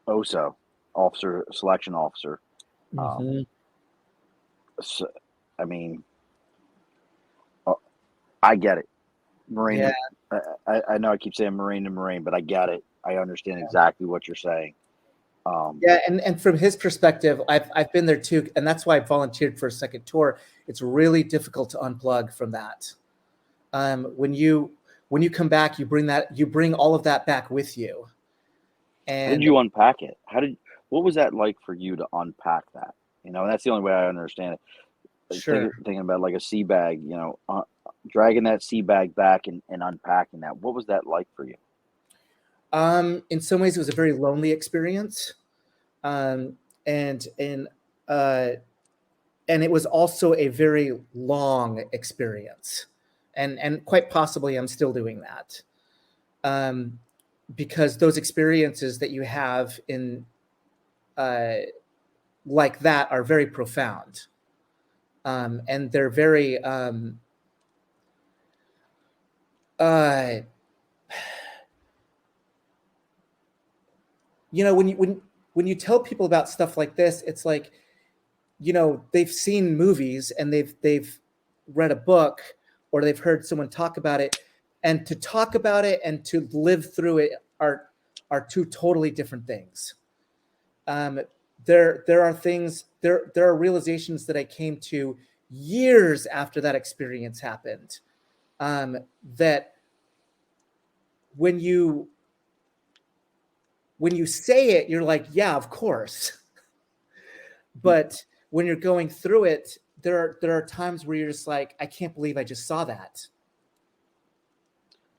OSO officer, selection officer. So, I mean, I get it. Marine. Yeah. I know I keep saying Marine to Marine, but I get it. I understand exactly what you're saying. And from his perspective, I've been there too, and that's why I volunteered for a second tour. It's really difficult to unplug from that. When you come back, you bring all of that back with you. And how did you unpack it? What was that like for you to unpack that? You know, and that's the only way I understand it. Sure. Thinking about like a sea bag, you know, dragging that sea bag back and unpacking that. What was that like for you? In some ways, it was a very lonely experience, and it was also a very long experience, and quite possibly I'm still doing that, because those experiences that you have in like that are very profound, and they're very you know, when you tell people about stuff like this, it's like, you know, they've seen movies and they've read a book or they've heard someone talk about it, and to talk about it and to live through it are two totally different things. There are things, there are realizations that I came to years after that experience happened, that when you say it, you're like, yeah, of course. But when you're going through it, there are times where you're just like, I can't believe I just saw that.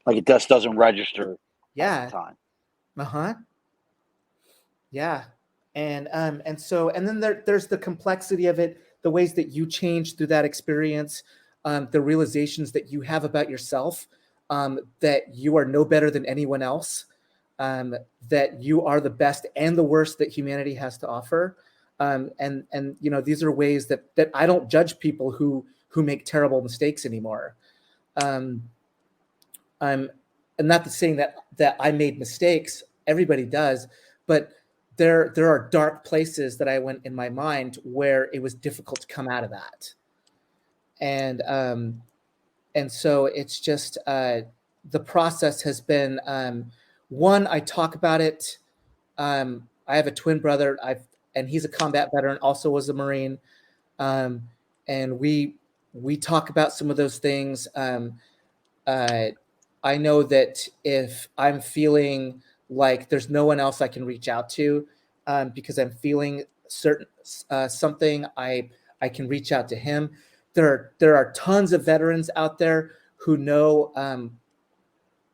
Like it just doesn't register at the time. Yeah. And then there's the complexity of it, the ways that you change through that experience, the realizations that you have about yourself, that you are no better than anyone else, that you are the best and the worst that humanity has to offer. And you know, these are ways that I don't judge people who make terrible mistakes anymore. I'm not saying that I made mistakes. Everybody does, but there are dark places that I went in my mind where it was difficult to come out of that. And so it's just the process has been, one, I talk about it. I have a twin brother. And he's a combat veteran, also was a Marine. And we talk about some of those things. I know that if I'm feeling like there's no one else I can reach out to, because I'm feeling certain something, I can reach out to him. There are tons of veterans out there who know.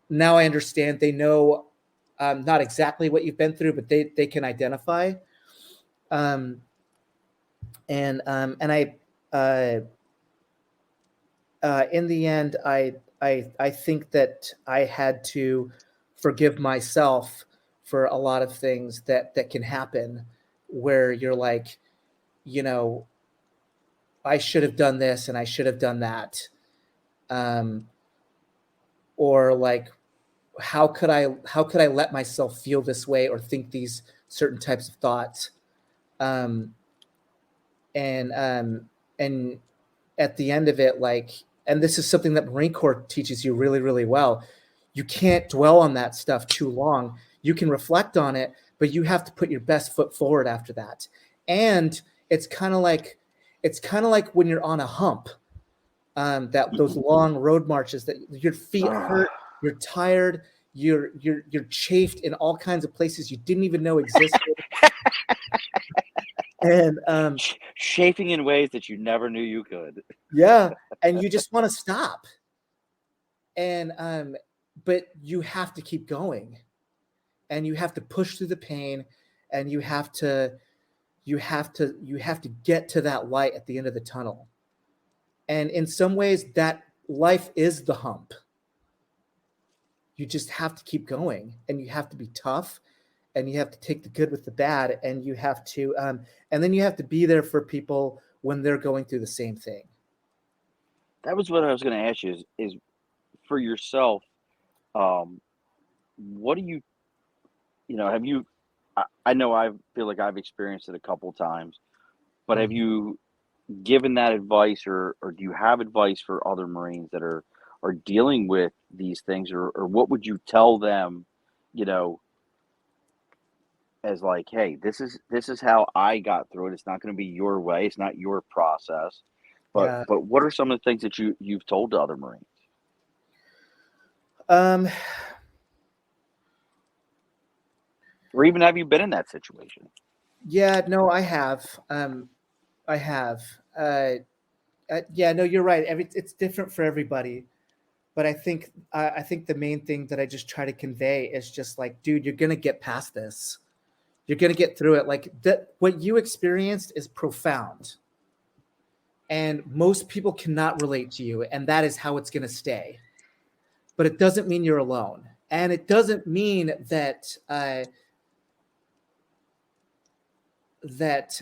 Now I understand. They know not exactly what you've been through, but they can identify. And I in the end, I think that I had to forgive myself for a lot of things that can happen, where you're like, you know, I should have done this and I should have done that, or like, how could I let myself feel this way or think these certain types of thoughts, and at the end of it, like, and this is something that Marine Corps teaches you really, really well. You can't dwell on that stuff too long. You can reflect on it, but you have to put your best foot forward after that. And it's kind of like when you're on a hump, that those long road marches that your feet hurt, you're tired, you're chafed in all kinds of places you didn't even know existed. And chafing in ways that you never knew you could. yeah, and you just want to stop. And but you have to keep going, and you have to push through the pain, and you have to get to that light at the end of the tunnel. And in some ways, that life is the hump. You just have to keep going, and you have to be tough, and you have to take the good with the bad, and you have to and then you have to be there for people when they're going through the same thing. That was what I was going to ask you is for yourself, what do you, have you, I know I feel like I've experienced it a couple times, but have you given that advice or do you have advice for other Marines that are dealing with these things or what would you tell them, as like, hey, this is how I got through it. It's not going to be your way. It's not your process. But Yeah. what are some of the things that you've told to other Marines? Or even have you been in that situation? Yeah, no, I have. I have. Yeah, no, you're right. It's different for everybody, but I think the main thing that I just try to convey is just like, dude, you're gonna get past this. You're gonna get through it. Like that, what you experienced is profound, and most people cannot relate to you, and that is how it's gonna stay. But it doesn't mean you're alone, and it doesn't mean that that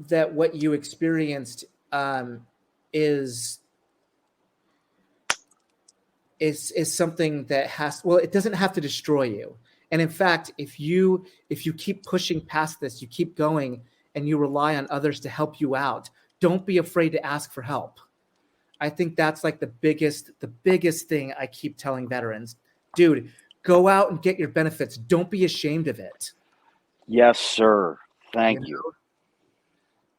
that what you experienced is something that it doesn't have to destroy you. And in fact, if you keep pushing past this, you keep going and you rely on others to help you out, don't be afraid to ask for help. I think that's like the biggest thing I keep telling veterans. Dude, go out and get your benefits. Don't be ashamed of it. Yes, sir. Thank you.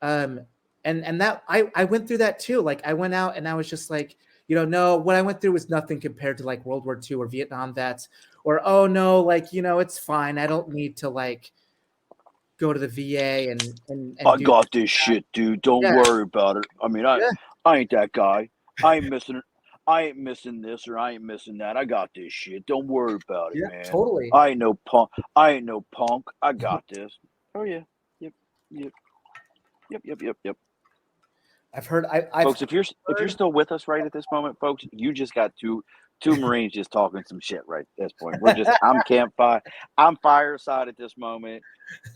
And that I went through that too. Like I went out and I was just like, no, what I went through was nothing compared to like World War II or Vietnam vets, or, oh no, like, it's fine. I don't need to like go to the VA and I do got this shit, dude. Don't yeah, worry about it. I mean, yeah, I ain't that guy. I ain't missing this or I ain't missing that. I got this shit. Don't worry about it, yeah, man. totally. I ain't no punk. I got this. Oh yeah. Yep. Yep. Yep. Yep. Yep. Yep. I've heard Folks, if you're still with us right at this moment, folks, you just got two Marines just talking some shit right at this point. I'm fireside at this moment.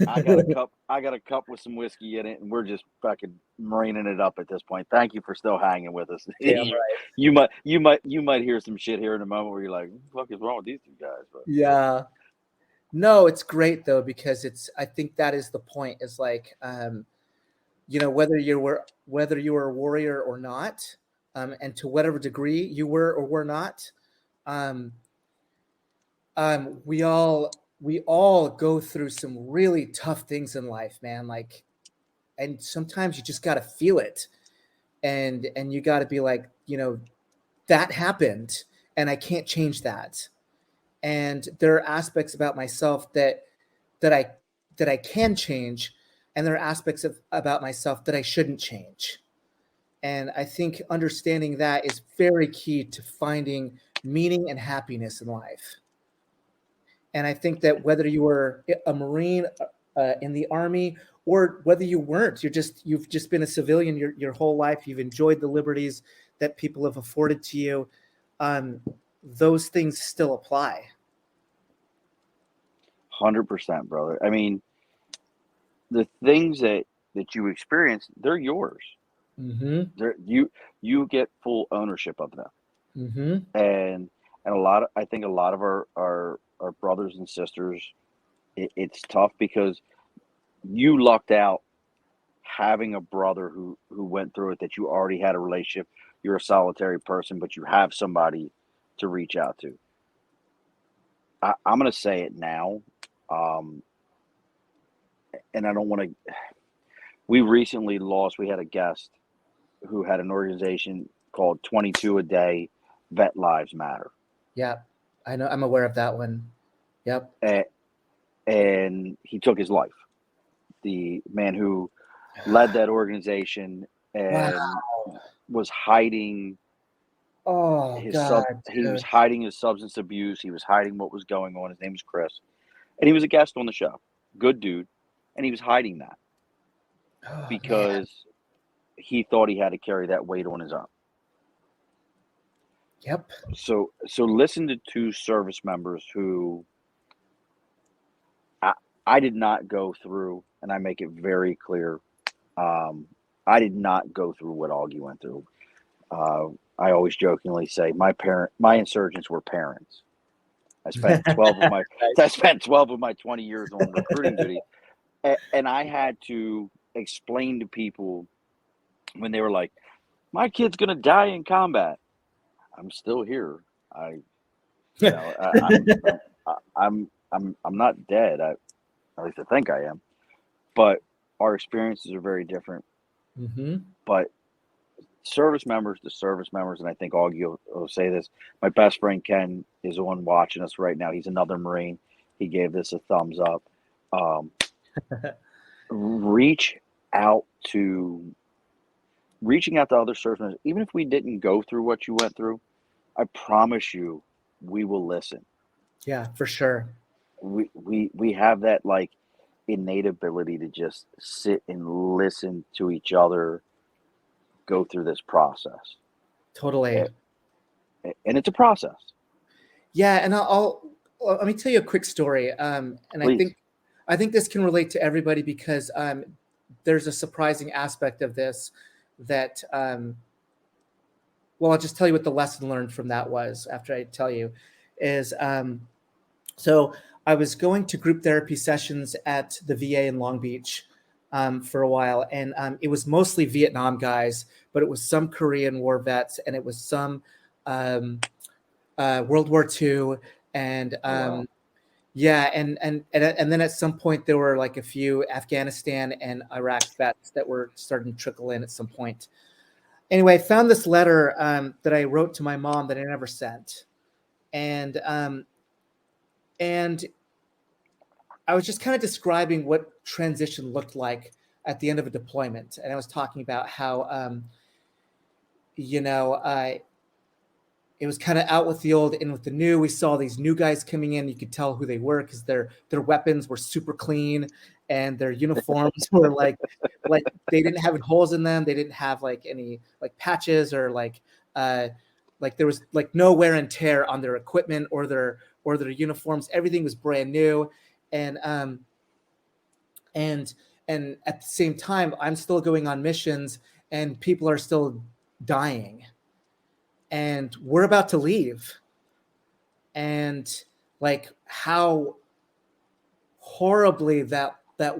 I got a cup with some whiskey in it, and we're just fucking marining it up at this point. Thank you for still hanging with us. Damn right. You might hear some shit here in a moment where you're like, what the fuck is wrong with these two guys? But Yeah. No, it's great though, because I think that is the point, is like, whether you were a warrior or not, and to whatever degree you were or were not, um, we all go through some really tough things in life, man. Like, and sometimes you just got to feel it, and you got to be like, that happened, and I can't change that. And there are aspects about myself that I can change, and there are aspects about myself that I shouldn't change. And I think understanding that is very key to finding meaning and happiness in life. And I think that whether you were a Marine in the Army, or whether you weren't, you've just been a civilian your whole life, you've enjoyed the liberties that people have afforded to you, those things still apply. 100%, brother. I mean, the things that you experience, they're yours. Mm-hmm. You get full ownership of them. Mm-hmm. And I think a lot of our brothers and sisters, it's tough because you lucked out having a brother who went through it, that you already had a relationship. You're a solitary person, but you have somebody to reach out to. I'm going to say it now, um, and I don't want to. We recently lost. We had a guest who had an organization called 22 a Day Vet Lives Matter. Yeah, I know. I'm aware of that one. Yep. And he took his life. The man who led that organization Wow. and was hiding Oh God, he was dude. hiding his substance abuse. He was hiding what was going on. His name was Chris. And he was a guest on the show. Good dude. And he was hiding that Oh man. because he thought he had to carry that weight on his own. Yep. So listen to two service members who I did not go through, and I make it very clear. I did not go through what Augie went through. Uh, I always jokingly say my insurgents were parents. I spent 12 of my I Nice. spent 12 of my 20 years on recruiting duty, and I had to explain to people when they were like, "My kid's gonna die in combat." I'm still here. I, you know, I'm not dead. At least I think I am. But our experiences are very different. Mm-hmm. But service members to service members, and I think Augie will say this. My best friend Ken is the one watching us right now. He's another Marine. He gave this a thumbs up. Um, reach out to reaching out to other service members, even if we didn't go through what you went through. I promise you, we will listen. Yeah, for sure. We have that like innate ability to just sit and listen to each other go through this process. Totally. A- and it's a process. Yeah, and let me tell you a quick story. And Please. I think this can relate to everybody because there's a surprising aspect of this that well, I'll just tell you what the lesson learned from that was after I tell you is so I was going to group therapy sessions at the VA in Long Beach for a while, and it was mostly Vietnam guys, but it was some Korean War vets, and it was some um, World War II, and Oh, wow. yeah, and then at some point there were like a few Afghanistan and Iraq vets that were starting to trickle in at some point. Anyway, I found this letter that I wrote to my mom that I never sent, and and I was just kind of describing what transition looked like at the end of a deployment, and I was talking about how you know it was kind of out with the old, in with the new. We saw these new guys coming in. You could tell who they were because their weapons were super clean and their uniforms were like they didn't have holes in them. They didn't have like any like patches or like there was like no wear and tear on their equipment or their uniforms. Everything was brand new, and and and at the same time, I'm still going on missions, and people are still dying, and we're about to leave, and like how horribly that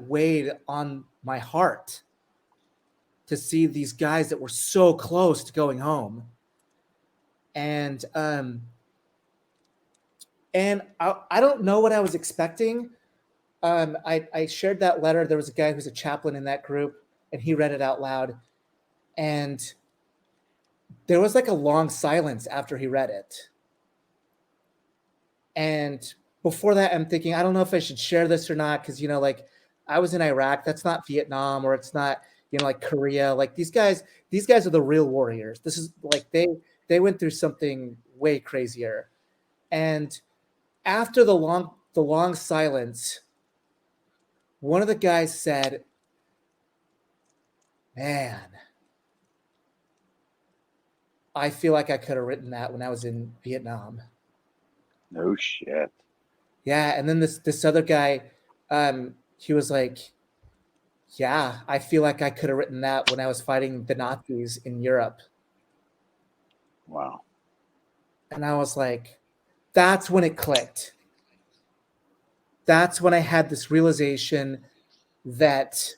weighed on my heart to see these guys that were so close to going home. And I don't know what I was expecting. I shared that letter. There was a guy who's a chaplain in that group, and he read it out loud, and there was like a long silence after he read it. And before that, I'm thinking, I don't know if I should share this or not, because like I was in Iraq. That's not Vietnam, or it's not like Korea. Like these guys are the real warriors. This is like they went through something way crazier. And after the long silence, one of the guys said, "Man, I feel like I could have written that when I was in Vietnam." No shit. Yeah, and then this other guy, he was like, "Yeah, I feel like I could have written that when I was fighting the Nazis in Europe." Wow. And I was like, that's when it clicked. That's when I had this realization that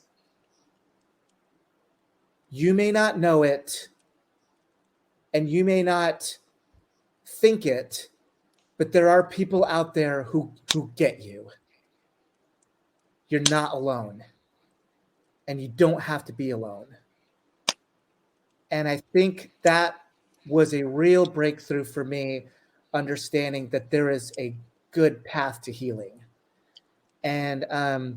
you may not know it and you may not think it, But there are people out there who get you. You're not alone. And you don't have to be alone. And I think that was a real breakthrough for me, understanding that there is a good path to healing. And I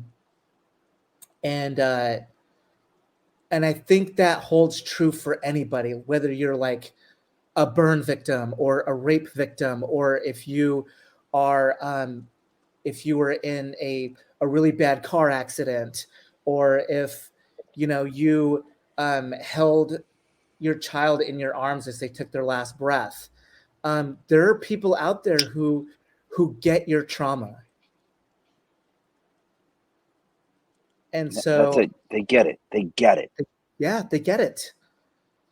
think that holds true for anybody, whether you're like a burn victim or a rape victim, or if you are if you were in a really bad car accident, or if you held your child in your arms as they took their last breath. There are people out there who get your trauma. And so that's it. They get it. They get it. Yeah, they get it.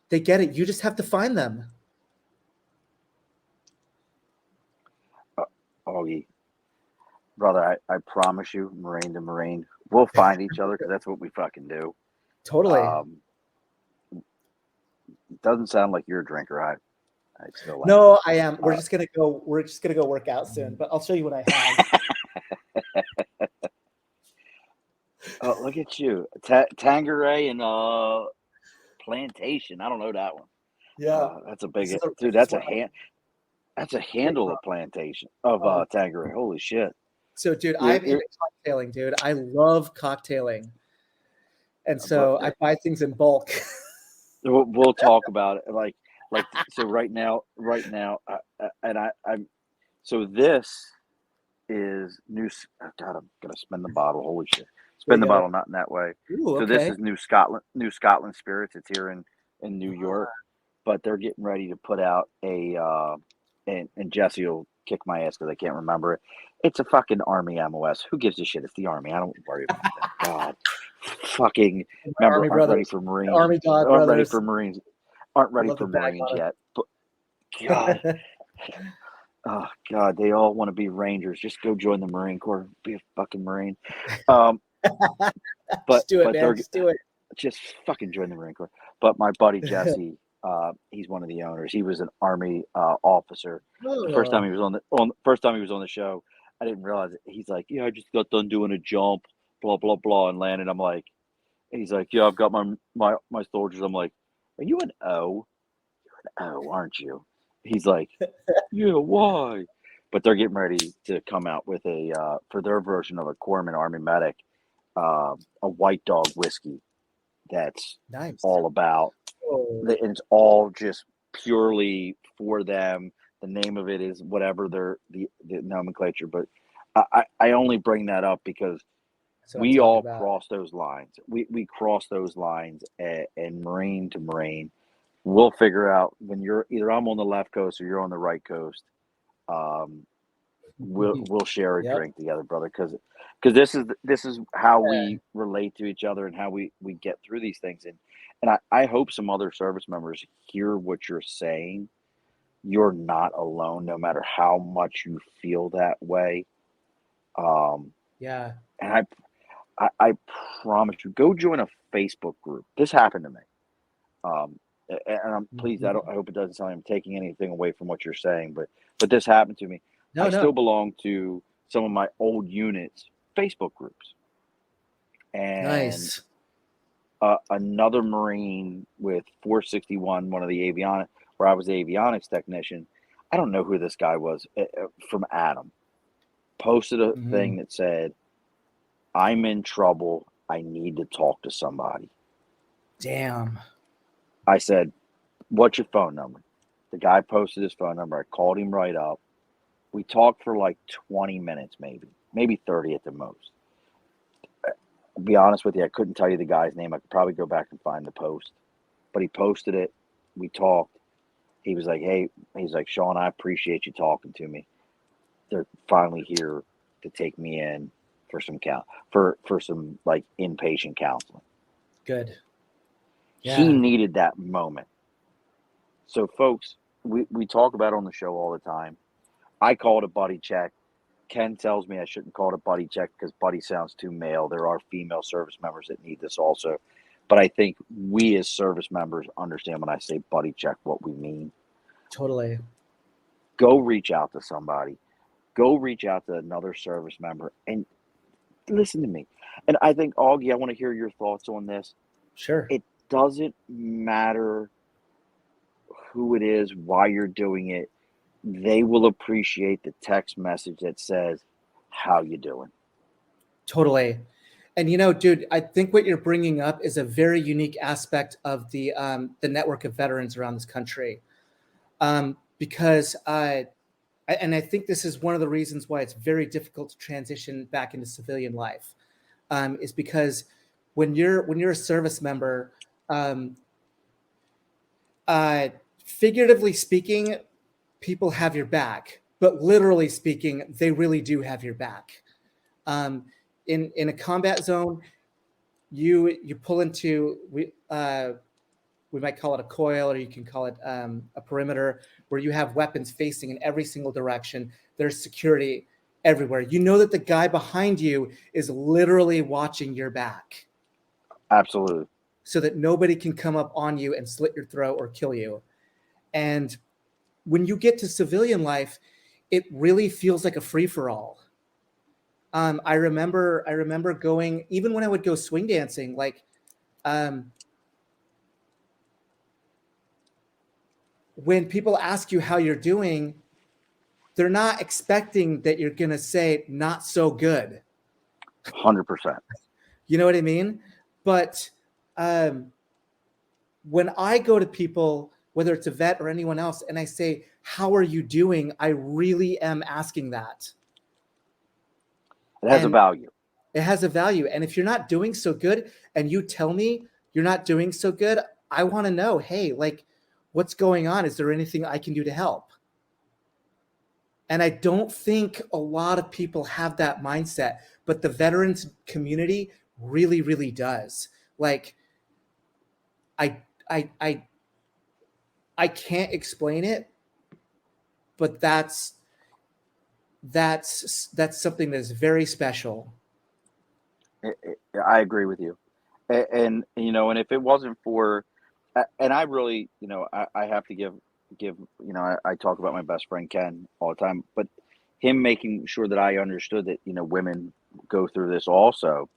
They get it. You just have to find them. Augie, brother, I promise you, Marine to Marine, we'll find each other because that's what we fucking do. Totally. It doesn't sound like you're a drinker. I still am. No, I am. We're just gonna go work out soon, but I'll show you what I have. Oh, look at you, Tanqueray and Plantation. I don't know that one. Yeah, that's a big This is a- dude. this That's is a one. hand. That's a handle of Plantation of Tanqueray. Holy shit! So, dude, You're- I'm into cocktailing, dude. I love cocktailing, and so I buy things in bulk. We'll talk about it. Like so right now, and I'm so this is new. Oh God, I'm gonna spin the bottle. Holy shit! Spin the bottle, not in that way. Ooh, So okay. this is New Scotland Spirits. It's here in New York, but they're getting ready to put out a and Jesse will kick my ass because I can't remember it. It's a fucking Army MOS. Who gives a shit? It's the Army. I don't worry about that. God, fucking remember, Army aren't brothers. ready for Marines. Army dog Aren't ready brothers. for Marines. Aren't I ready love for the bag Marines on it. yet. But God, oh God, they all want to be Rangers. Just go join the Marine Corps. Be a fucking Marine. But Just do it, but man. they're Just do it. just fucking join the Marine Corps. But my buddy Jesse, he's one of the owners. He was an Army officer. The first time he was on the show, I didn't realize it. He's like, "Yeah, I just got done doing a jump, blah blah blah, and landed." I'm like, and he's like, "Yeah, I've got my soldiers." I'm like, "Are you an O? You're an O, aren't you?" He's like, "Yeah, why?" But they're getting ready to come out with a for their version of a Corpsman Army Medic, a White Dog whiskey. That's Nice. all about. Oh. And it's all just purely for them. The name of it is whatever the nomenclature, but I only bring that up because That's what I'm we talking all about. cross those lines. We cross those lines, and Marine to Marine, we'll figure out when you're either I'm on the left coast or you're on the right coast. We'll share a Yep. drink together, brother, because this is how we relate to each other and how we get through these things. And I hope some other service members hear what you're saying. You're not alone, no matter how much you feel that way. Yeah. And I promise you, go join a Facebook group. This happened to me. And I'm pleased. I hope it doesn't sound like I'm taking anything away from what you're saying, but this happened to me. No, I still belong to some of my old units Facebook groups, and Nice. Another Marine with 461, one of the avionics, where I was the avionics technician. I don't know who this guy was from Adam. Posted a thing that said, "I'm in trouble. I need to talk to somebody." Damn. I said, "What's your phone number?" The guy posted his phone number. I called him right up. We talked for like 20 minutes, maybe 30 at the most. To be honest with you, I couldn't tell you the guy's name. I could probably go back and find the post, but he posted it. We talked. He was like, "Hey," he's like, "Sean, I appreciate you talking to me. They're finally here to take me in for some for some like inpatient counseling." Good. Yeah. He needed that moment. So, folks, we talk about on the show all the time. I call it a buddy check. Ken tells me I shouldn't call it a buddy check because buddy sounds too male. There are female service members that need this also. But I think we as service members understand when I say buddy check what we mean. Totally. Go reach out to somebody. Go reach out to another service member and listen to me. And I think, Augie, I want to hear your thoughts on this. Sure. It doesn't matter who it is, why you're doing it. They will appreciate the text message that says, "How you doing?" Totally. And dude, I think what you're bringing up is a very unique aspect of the network of veterans around this country, because and I think this is one of the reasons why it's very difficult to transition back into civilian life, is because when you're a service member, um, figuratively speaking, people have your back, but literally speaking, they really do have your back. Um, in a combat zone, you pull into we might call it a coil, or you can call it a perimeter, where you have weapons facing in every single direction. There's security everywhere. You know that the guy behind you is literally watching your back, Absolutely. so that nobody can come up on you and slit your throat or kill you. And when you get to civilian life, it really feels like a free for all. I remember going, even when I would go swing dancing, like um, when people ask you how you're doing, they're not expecting that you're going to say not so good. 100%. You know what I mean? But when I go to people, whether it's a vet or anyone else, and I say, "How are you doing?" I really am asking that. It has a And value. it has a value. And if you're not doing so good and you tell me you're not doing so good, I want to know, hey, like, what's going on? Is there anything I can do to help? And I don't think a lot of people have that mindset, but the veterans community really, really does. Like, I, I, I, I can't explain it, but that's something that is very special. I agree with you. And if it wasn't for, and I really, I have to give, I talk about my best friend Ken all the time, but him making sure that I understood that, women go through this also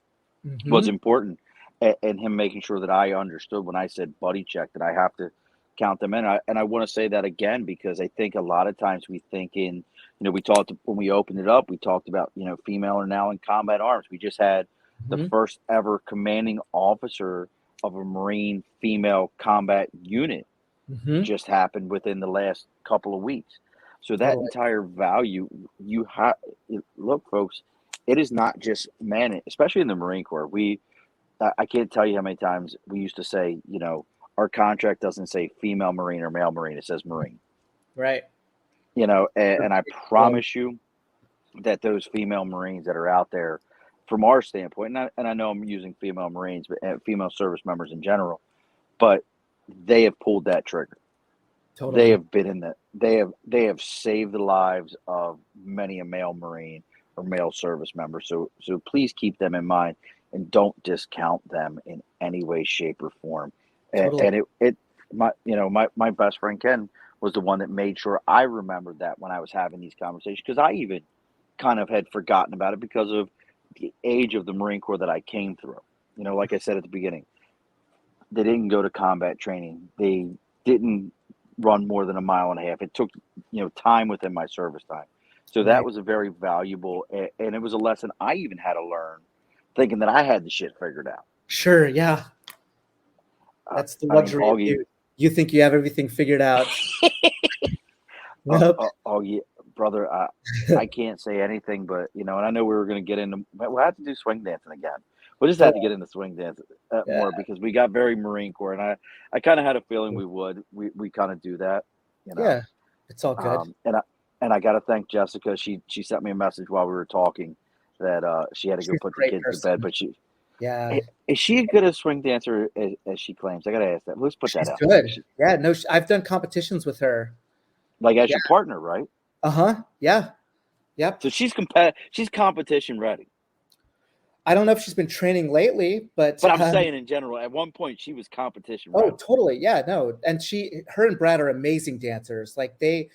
was Mm-hmm. important. And him making sure that I understood when I said buddy check that I have to count them in. And I want to say that again, because I think a lot of times we think we talked when we opened it up, we talked about, female are now in combat arms. We just had the Mm-hmm. first ever commanding officer of a Marine female combat unit Mm-hmm. just happened within the last couple of weeks. So that Totally. entire value, you have look, folks, it is not just man, especially in the Marine Corps. I can't tell you how many times we used to say, our contract doesn't say female Marine or male Marine; it says Marine. Right. And I promise you that those female Marines that are out there, from our standpoint, and I know I'm using female Marines, but female service members in general, but they have pulled that trigger. They Totally. have been in the they have saved the lives of many a male Marine or male service member. So please keep them in mind and don't discount them in any way, shape, or form. And, Totally. and it my best friend Ken was the one that made sure I remembered that when I was having these conversations, because I even kind of had forgotten about it because of the age of the Marine Corps that I came through. Like I said at the beginning, they didn't go to combat training. They didn't run more than a mile and a half. It took, time within my service time. So that Right. was a very valuable, and it was a lesson I even had to learn, thinking that I had the shit figured out. Sure. Yeah. Uh, That's the I mean, luxury of Augie, you. You think you have everything figured out. Nope. Augie, brother, I can't say anything, but and I know we were going to get into, we'll have to do swing dancing again. We'll just have to Totally. get into swing dance Yeah. more, because we got very Marine Corps, and I kind of had a feeling we would. We kind of do that, you know. Yeah. It's all good. And I got to thank Jessica. She sent me a message while we were talking that she had to She's go a put the great kids to bed, person. but Yeah. is she as good a swing dancer as she claims? I got to ask that. Let's put that She's out there. good. Yeah. No, I've done competitions with her. Like as Yeah. your partner, right? Uh-huh. Yeah. Yep. So she's competition ready. I don't know if she's been training lately, but But I'm saying in general, at one point she was competition oh, ready. totally. Yeah, no. And her and Brad are amazing dancers. Like they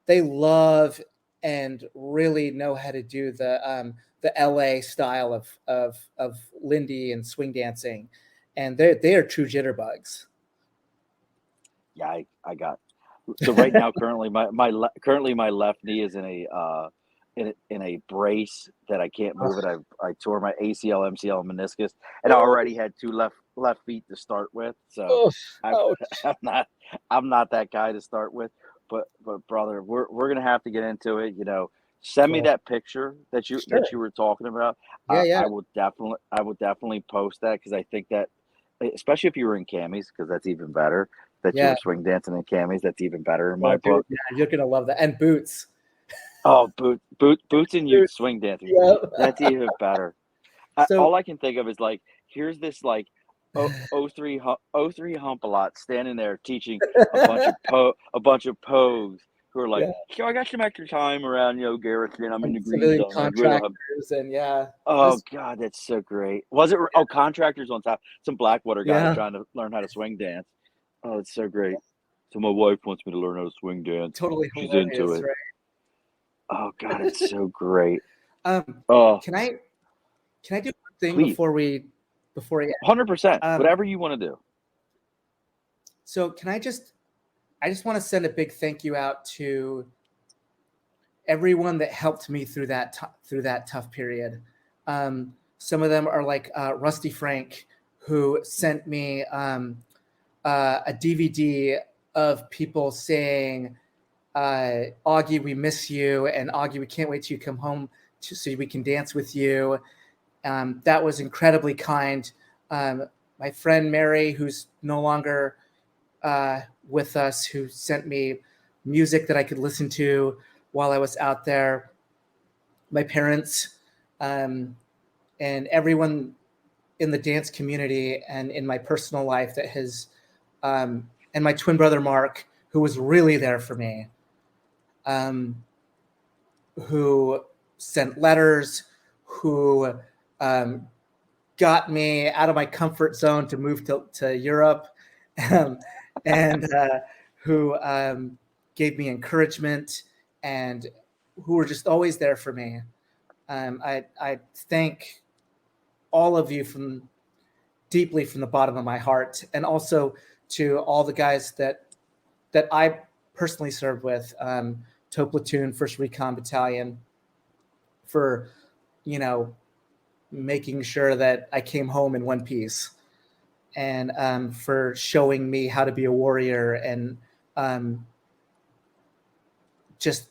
love and really know how to do the LA style of Lindy and swing dancing, and they are true jitterbugs. Yeah, I got. So right now, currently my left knee is in a brace that I can't move it. I tore my ACL, MCL, and meniscus, and I already had two left feet to start with. So I'm not that guy to start with. But brother, we're gonna have to get into it. Send me that picture that you were talking about. Yeah. I will definitely post that, because I think that, especially if you were in camis, because that's even better. That you were swing dancing in camis, that's even better in my book. Yeah, you're gonna love that. And boots. Oh, boots and you swing dancing. Yep. That's even better. All I can think of is, like, here's this, like, 03 hump a lot standing there teaching a bunch of pogues who are like, so I got some extra time around, Garrison. I'm in the green civilian zone. contractors and Oh God, that's so great. Was it? Oh, contractors on top. Some Blackwater guy trying to learn how to swing dance. Oh, it's so great. So my wife wants me to learn how to swing dance. Totally She's hilarious, into it. right? Oh God, it's so great. Can I do one thing Please. before we 100%. Whatever you want to do. So I just want to send a big thank you out to everyone that helped me through that tough period. Some of them are like Rusty Frank, who sent me a DVD of people saying, Augie, we miss you, and Augie, we can't wait till you come home so we can dance with you. That was incredibly kind. My friend Mary, who's no longer with us, who sent me music that I could listen to while I was out there. My parents, and everyone in the dance community and in my personal life that has, and my twin brother Mark, who was really there for me, who sent letters, who got me out of my comfort zone to move to Europe, and who gave me encouragement, and who were just always there for me. I thank all of you deeply from the bottom of my heart, and also to all the guys that I personally served with, Toe Platoon, 1st Recon Battalion, for making sure that I came home in one piece, and for showing me how to be a warrior, and just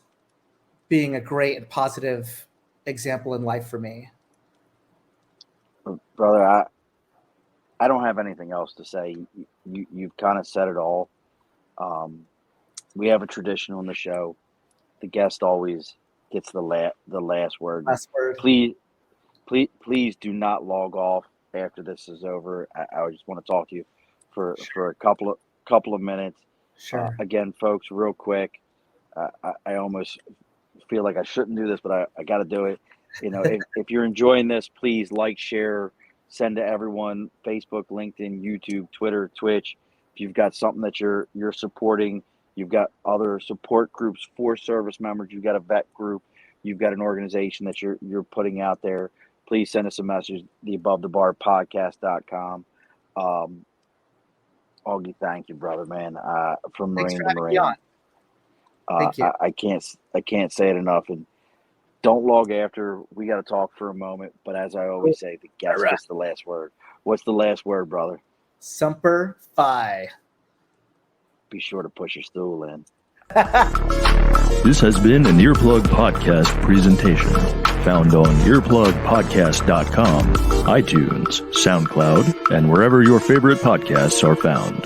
being a great and positive example in life for me. Brother, I don't have anything else to say. You've kind of said it all. We have a tradition on the show. The guest always gets the last word. Please do not log off after this is over. I just want to talk to you for a couple of minutes. Sure. Again, folks, real quick. I almost feel like I shouldn't do this, but I got to do it. If you're enjoying this, please like, share, send to everyone: Facebook, LinkedIn, YouTube, Twitter, Twitch. If you've got something that you're supporting, you've got other support groups for service members, you've got a vet group, you've got an organization that you're putting out there, please send us a message, theabovethebarpodcast.com. Augie, thank you, brother, man. From Marine to Marine. Thank you. I can't say it enough. And don't log after. We got to talk for a moment. But as I always say, the guest gets the last word. What's the last word, brother? Semper Fi. Be sure to push your stool in. This has been an Earplug Podcast presentation. Found on earplugpodcast.com, iTunes, SoundCloud, and wherever your favorite podcasts are found.